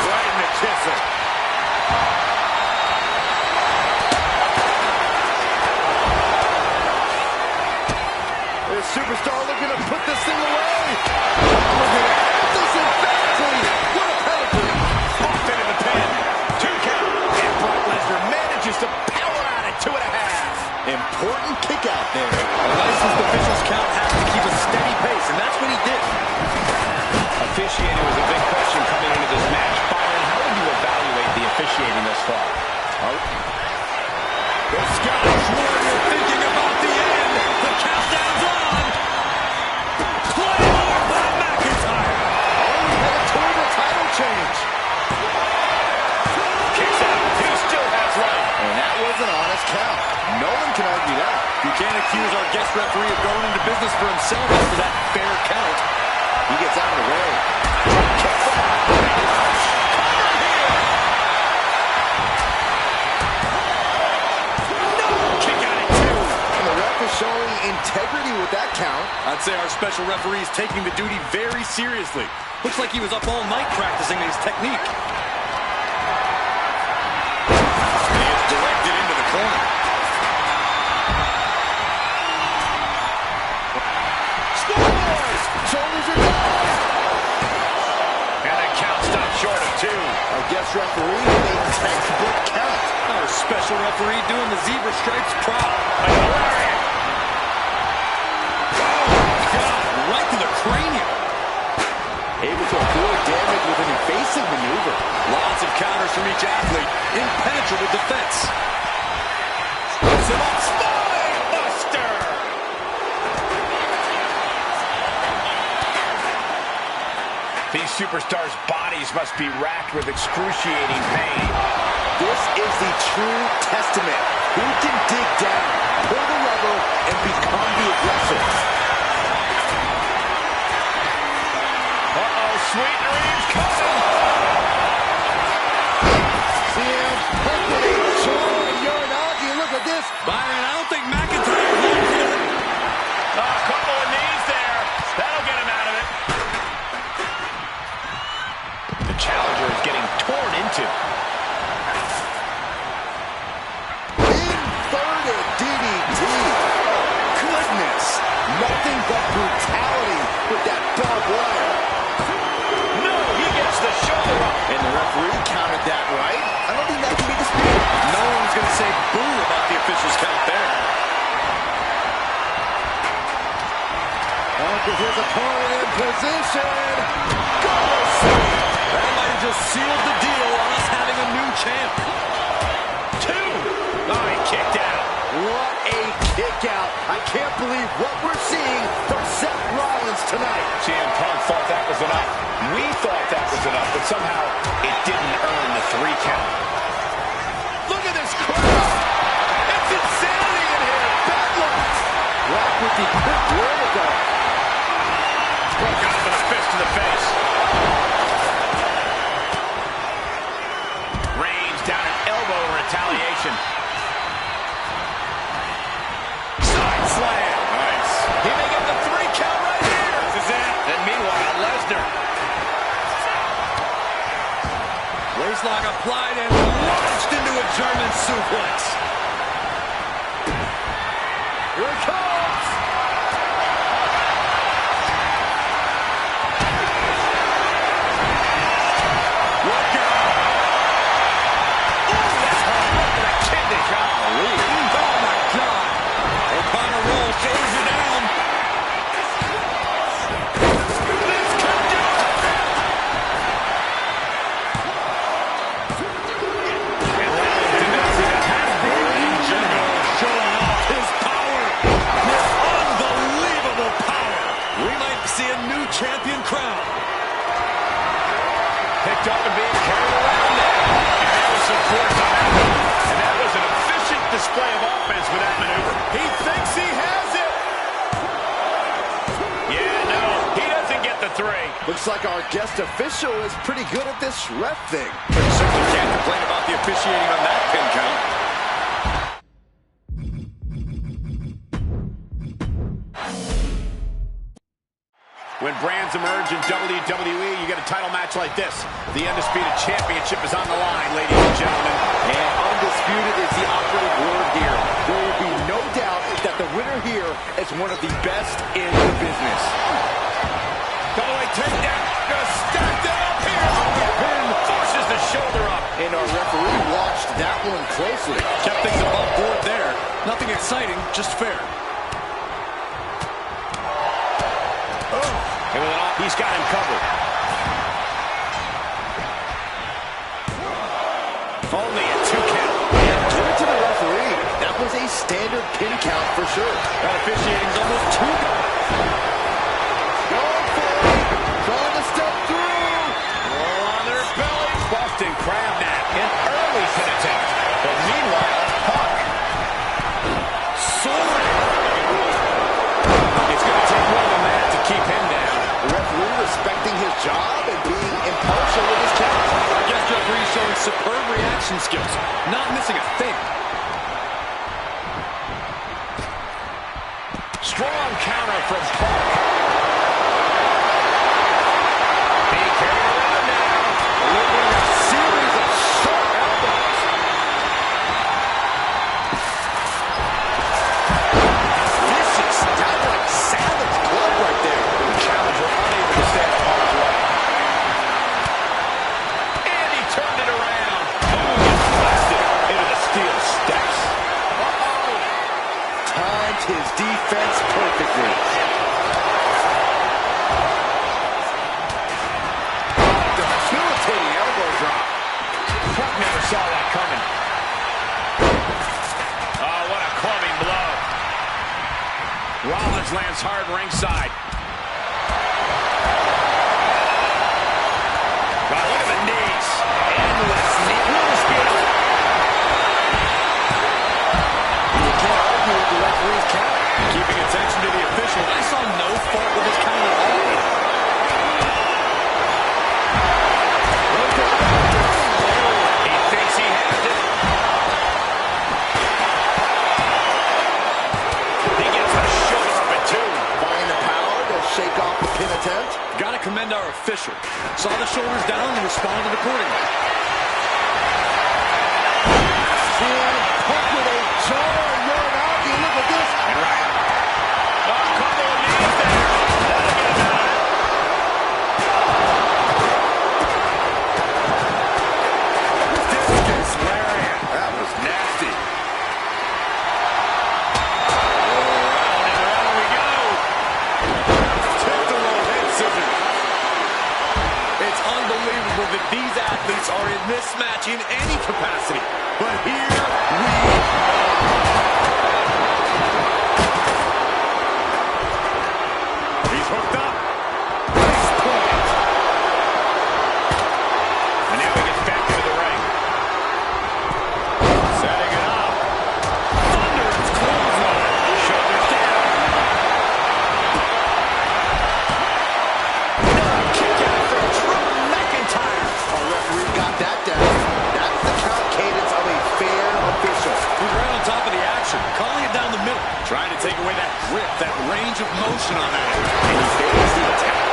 Right in the kisser. This superstar looking to put this thing away. Look at that. Disadvantage. What a pedigree. Off into the pin. 2 count. And Brock Lesnar manages to power out at 2.5. Important kick out there. A licensed official's count has to keep a steady pace, and that's what he did. Officiating was a big question coming into this match. Byron, how would you evaluate the officiating thus far? The Scottish Warrior thinking about the end. The countdown's on. Claymore by McIntyre. Headed toward a title change. Kicks out. He still has life. And that was an honest count. No one can argue that. You can't accuse our guest referee of going into business for himself after that fair count. He gets out of the way. Kick out at 2. And the ref is showing integrity with that count. I'd say our special referee is taking the duty very seriously. Looks like he was up all night practicing his technique. And he is directed into the corner. Scores! Shoulders are down. And the count stops short of 2. Our guest referee with a textbook count. Our special referee doing the zebra stripes proud. God, right to the cranium. Able to avoid damage with an evasive maneuver. Lots of counters from each athlete. Impenetrable defense. Spine buster. These superstars' bodies must be racked with excruciating pain. This is the true testament. Who can dig down, pull the lever, and become the aggressor? Uh-oh, Sweet Dreams coming. CM Punk with a Uranagi. Look at this. Byron, I don't think McIntyre is long for it. brutality with that barbed wire. No, he gets the shoulder up. And the referee counted that right. I don't think that can be disputed. No one's going to say boo about the official's count there. Up with his opponent in position. Go! That might have just sealed the deal on us having a new champ. 2. Oh, he kicked out. What a kick out. I can't believe what we're seeing from Seth Rollins tonight. CM Punk thought that was enough. We thought that was enough, but somehow it didn't earn the 3 count. Look at this crowd. It's insanity in here. Bedlam. Rock with the quick wherewithal. Broke out with a fist to the face. Reigns down an elbow in retaliation. Side slam. Nice. He may get the 3 count right here. This is it. And meanwhile, Lesnar. Waistlock applied and launched into a German suplex. Here it comes. Look out. Ooh, that's hard. Look at that kidney. Golly. Oh, my God. O'Connor rolls, shoulders are down. This could do it. And Rollins denies it has been in general. Showing off his power. His unbelievable power. We might see a new champion crown. Picked up and being carried around now. And that was some force on that one. And that was an efficient display of offense with that maneuver. He thinks he has it. Yeah, no, he doesn't get the 3. Looks like our guest official is pretty good at this ref thing. But certainly can't complain about the officiating on that pin count. When brands emerge in WWE, you get a title match like this. The Undisputed Championship is on the line, ladies and gentlemen. And undisputed is the operative word here. There will be no doubt that the winner here is one of the best in the business. Double-A takedown. Gonna stack that up here. The pin forces the shoulder up. And our referee watched that one closely. Kept things above board there. Nothing exciting, just fair. And with an off, he's got him covered. Only a 2 count. And give it to the referee. That was a standard pin count for sure. That officiating's almost too good. Going for it. Trying to step through. Roll on their belly. Busting crab nap. An early pin attempt. But meanwhile, Punk. Soaring. It's going to take more than that to keep him down. The referee respecting his job and being impartial with his count. I guess the referee showing superb reaction skills. Not missing a thing. Strong counter from Punk. Being carried around now. Delivering a series of sharp elbows. Vicious, downright savage club right there. The challenger unable to stay out of harm's way. And he turned it around. Boom, gets blasted into the steel steps. Timed his defense perfectly. Debilitating elbow drop. Punk never saw that coming. Oh, what a clubbing blow. Rollins lands hard ringside. Wow, look at the knees. Endless knee. You can't argue with the referee's count. Keeping attention to the official. I saw no fault with his count at all. He thinks he has it. He gets the shoulder up at 2. Find the power to shake off the pin attempt. Gotta commend our official. Saw the shoulders down and responded accordingly. CM Punk with a jaw and run out. You look at this. And right. Oh, couple of knees there. these athletes are in this match in any capacity. But here we are. He's hooked up. Nice point. And now he gets back into the ring. Setting it up. Thunderous clothesline. Shoulders down. Kick out from Drew McIntyre. Our referee got that down. That's the count cadence of a fair official. He's right on top of the action, calling it down the middle, trying to take away that grip, that range of motion on that. And he fails the attack.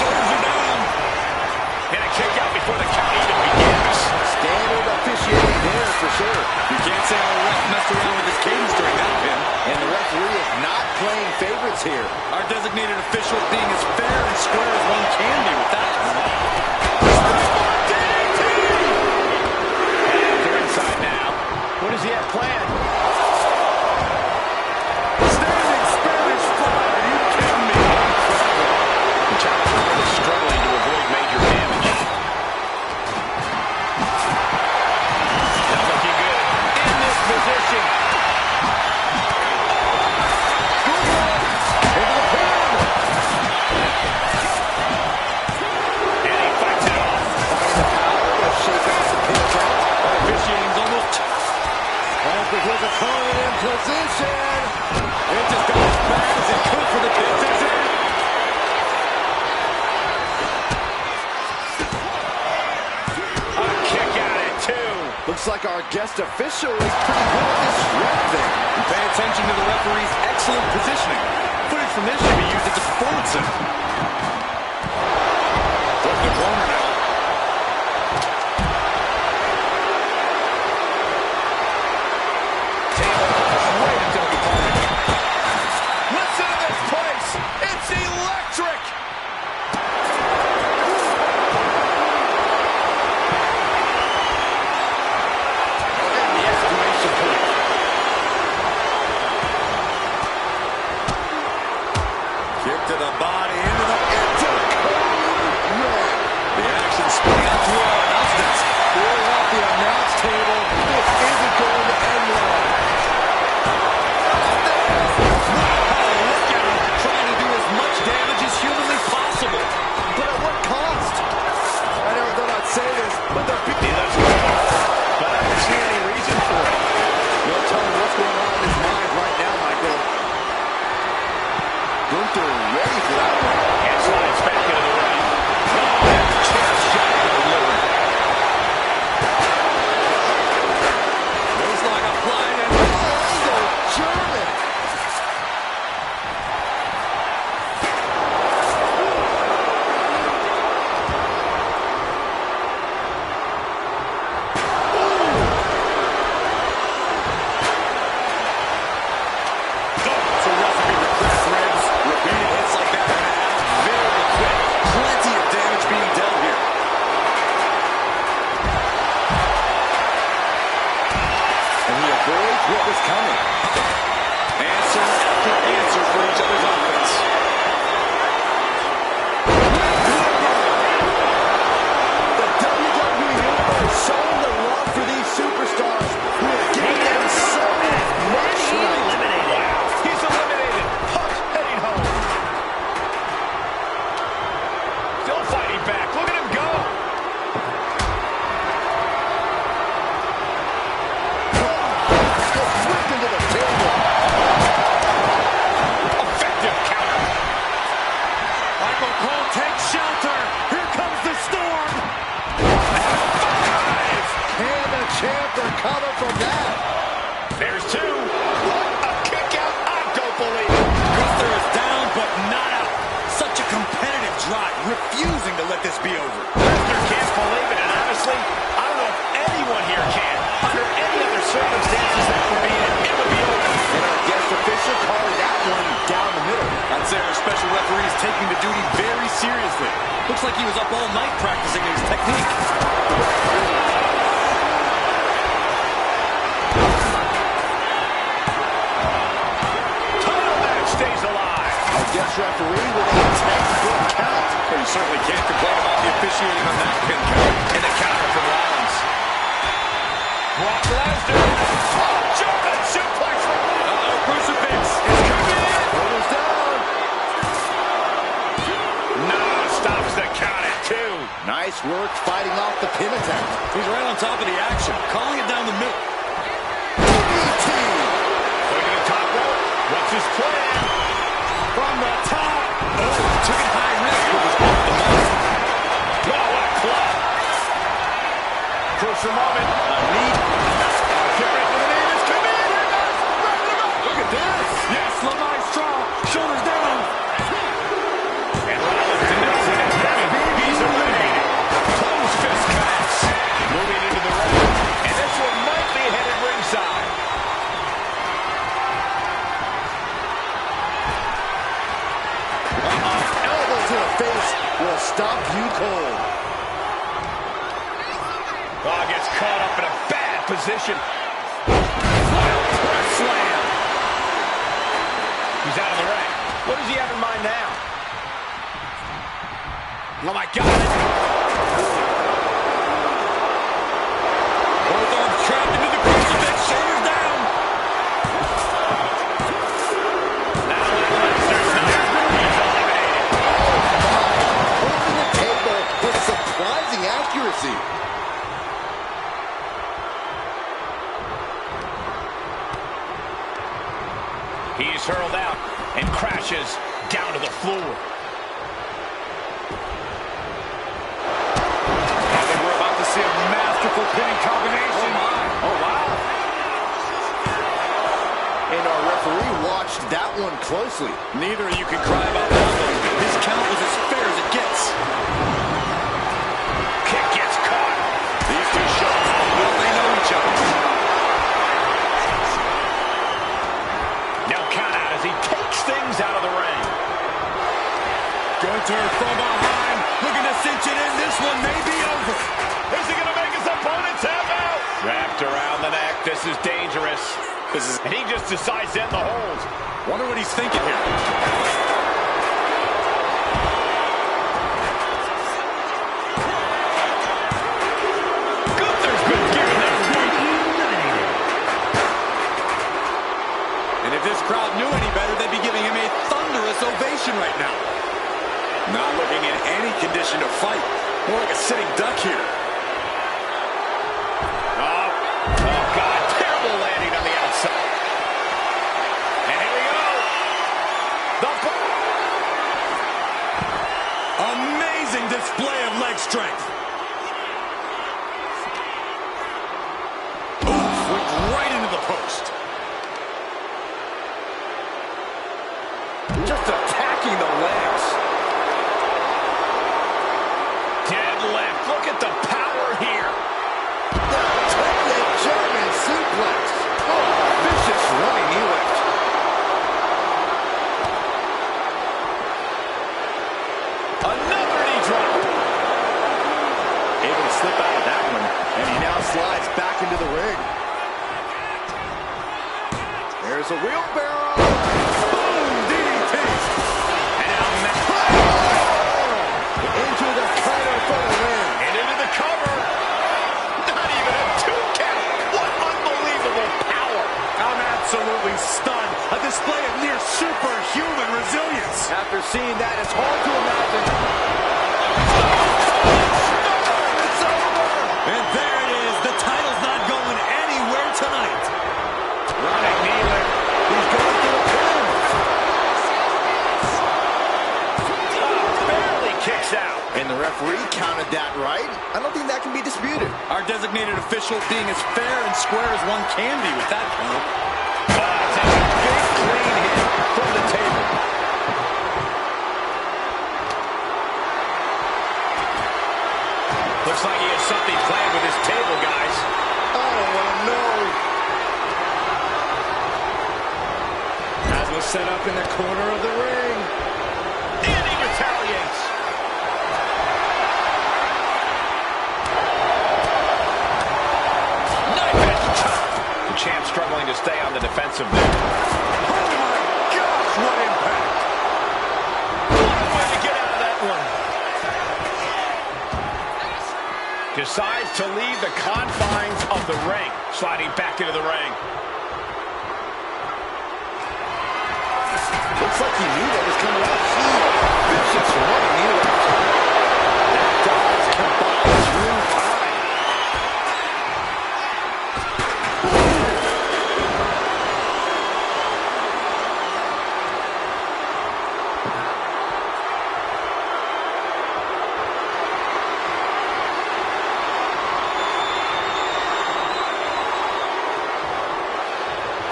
Shoulders are down. And a kick out before the count even begins. Standard officiating there for sure. You can't say our ref messed around with his cadence during that pin. And the referee is not playing favorites here. Our designated official being as fair and square as one can be with that. What does he have planned? Standing Spanish fly. Are you kidding me? The challenger is struggling to avoid major damage. Not looking good in this position. And he fights it off. The power to shake off the pin count. Officiating's almost. With his opponent in position. It just got as bad as it could for the kids. A kick out at 2. Looks like our guest official is pretty good at this ref thing. And pay attention to the referee's excellent positioning. Footage from this should be used at the Performance Center. Flip the corner now. To the body, into the the action spinning out through our announce desk. We're off the announce table. This isn't going to end well. Look at him trying to do as much damage as humanly possible. But at what cost? I know they'll not say this, but they're He lets go. But I don't see any reason for it. No telling what's going on in his mind right now, Michael. Gunther ready for that one. And slides back into the ring. Oh, that chair shot delivered. Looks like a flying in. Oh, German. It's a recipe for cracked ribs. Repeated hits like that are gonna add very quick. Plenty of damage being dealt here. And he avoids what was coming. Answer after answer for each other's offense. The WWE Universe showing the love for these superstars who have given them so much tonight. Eliminated. He's eliminated. Punk heading home. Still fighting back. Look at him go. Gets whipped into the table. Effective counter. Michael Cole takes shelter. Here comes the storm. Can the champ recover from that? There's 2. A kick out. I don't believe it. Gunther is down, but not out. Such a competitive drive, refusing to let this be over. Lesnar can't believe it, and honestly, I don't know if anyone here can. Under any other circumstances that would be it, it would be over. And our guest official calling that one down the middle. I'd say our special referee is taking the duty very seriously. Looks like he was up all night practicing his technique. Title match stays alive. Our guest referee with a textbook count. Well, you certainly can't complain about the officiating initiating on that pin count. And a counter from Rollins. Brock Lesnar. Oh, jumping suplex. Crucifix is coming in. Shoulders down. No, stops the count at 2. Nice work fighting off the pin attempt. He's right on top of the action, calling it down the middle. DDT. Going to the top rope. What's his plan? From the top. Oh, took it high risk, but was off the mark. Oh, what a club. Crucial moment. A knee. Get ready for the name. It's coming in. Here it goes. Right to the back. Look at this. Yes, Lamar Strong. Shoulders down. And Rollins denies it. He's eliminated. Close fist connects. Moving into the ring. And this one might be headed ringside. Elbow to the face will stop you cold. Oh, gets caught up in a bad position. Press slam. He's out of the ring. What does he have in mind now? Oh, my God. Both arms trapped into the crucifix. Shoulders down. Now Lesnar's not. He's eliminated. Holding the table with surprising accuracy. He's hurled out and crashes down to the floor. I think we're about to see a masterful pinning combination. Oh, wow. And our referee watched that one closely. Neither of you can cry about that one. His count was as fair as it gets. Kick gets caught. These two show how well they know each other. Now count out as he takes things out of the ring. Going to her from behind. Looking to cinch it in. This one may be over. Is he going to make his opponent tap out? Wrapped around the neck. This is dangerous. And he just decides to end the hold. Wonder what he's thinking here. Gunther's been given that one. And if this crowd knew any better, they'd be giving him a thunderous ovation right now. Not looking in any condition to fight. More like a sitting duck here. Oh, God. Terrible landing on the outside. And here we go. Amazing display of leg strength. Oof, went right into the post. Just attacking the legs. Deadlift. Look at the power here. The German suplex. Oh, vicious running knee lift. Another knee drop. Able to slip out of that one. And he now slides back into the ring. There's a wheelbarrow. Boom! DDT. And now Into the cutter for the win. and into the cover. Not even a 2 count. What unbelievable power. I'm absolutely stunned. A display of near superhuman resilience. After seeing that, it's hard to imagine. It's over. And there it is. The title's not going anywhere tonight. Running knee lift. He's going for the pin. Barely kicks out. And the referee counted that right. I don't think that can be disputed. Our designated official being as fair and square as one can be with that count. Takes a big clean hit from the table. Looks like he has something planned with his table, guys. Oh, no. As was set up in the corner of the ring. And he retaliates. Knife edge chop. The champ struggling to stay on the defensive there. Oh my gosh, what impact! What a way to get out of that one. decides to leave the confines of the ring, sliding back into the ring. Looks like he knew what was coming up. Vicious running into that. That does combine through time.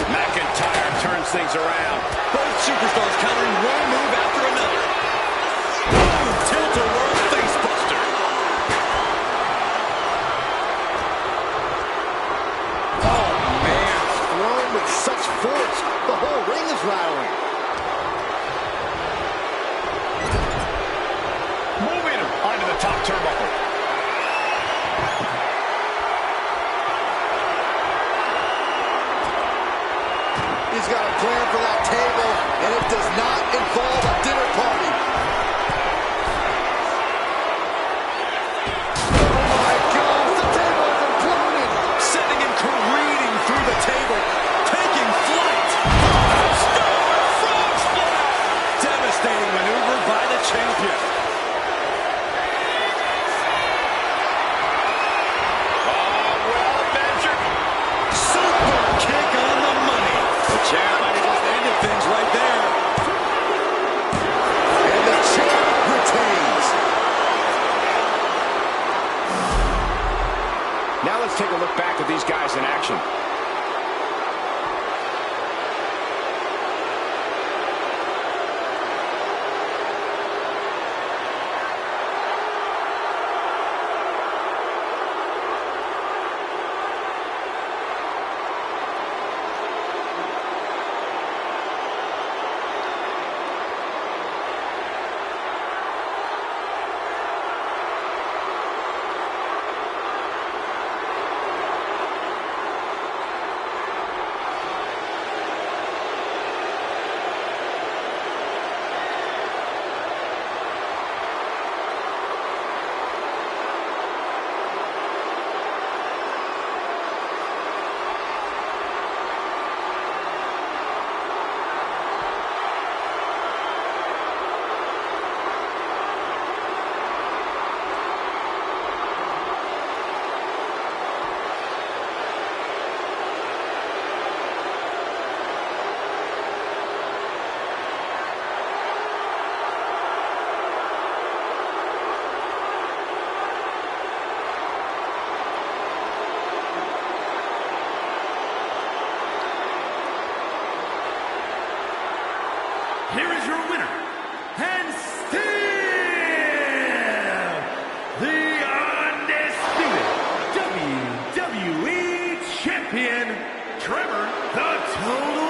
McIntyre turns things around. Both superstars countering one move after another. Boom! Tilt-a-whirl facebuster. Oh, man. Thrown with such force. The whole ring is rattling. Moving him onto the top turnbuckle. He's got a plan for that table, and it does not involve a dinner party. Oh, my God. The table is imploding. Sending him careening through the table. Taking flight. Stone frog splash. Devastating maneuver by the champion. Well measured. Super kick on the money. The champ might have just ended things right there. And the champ retains. Now let's take a look back at these guys in action. Here is your winner, and still the undisputed WWE Champion, Trevor the Total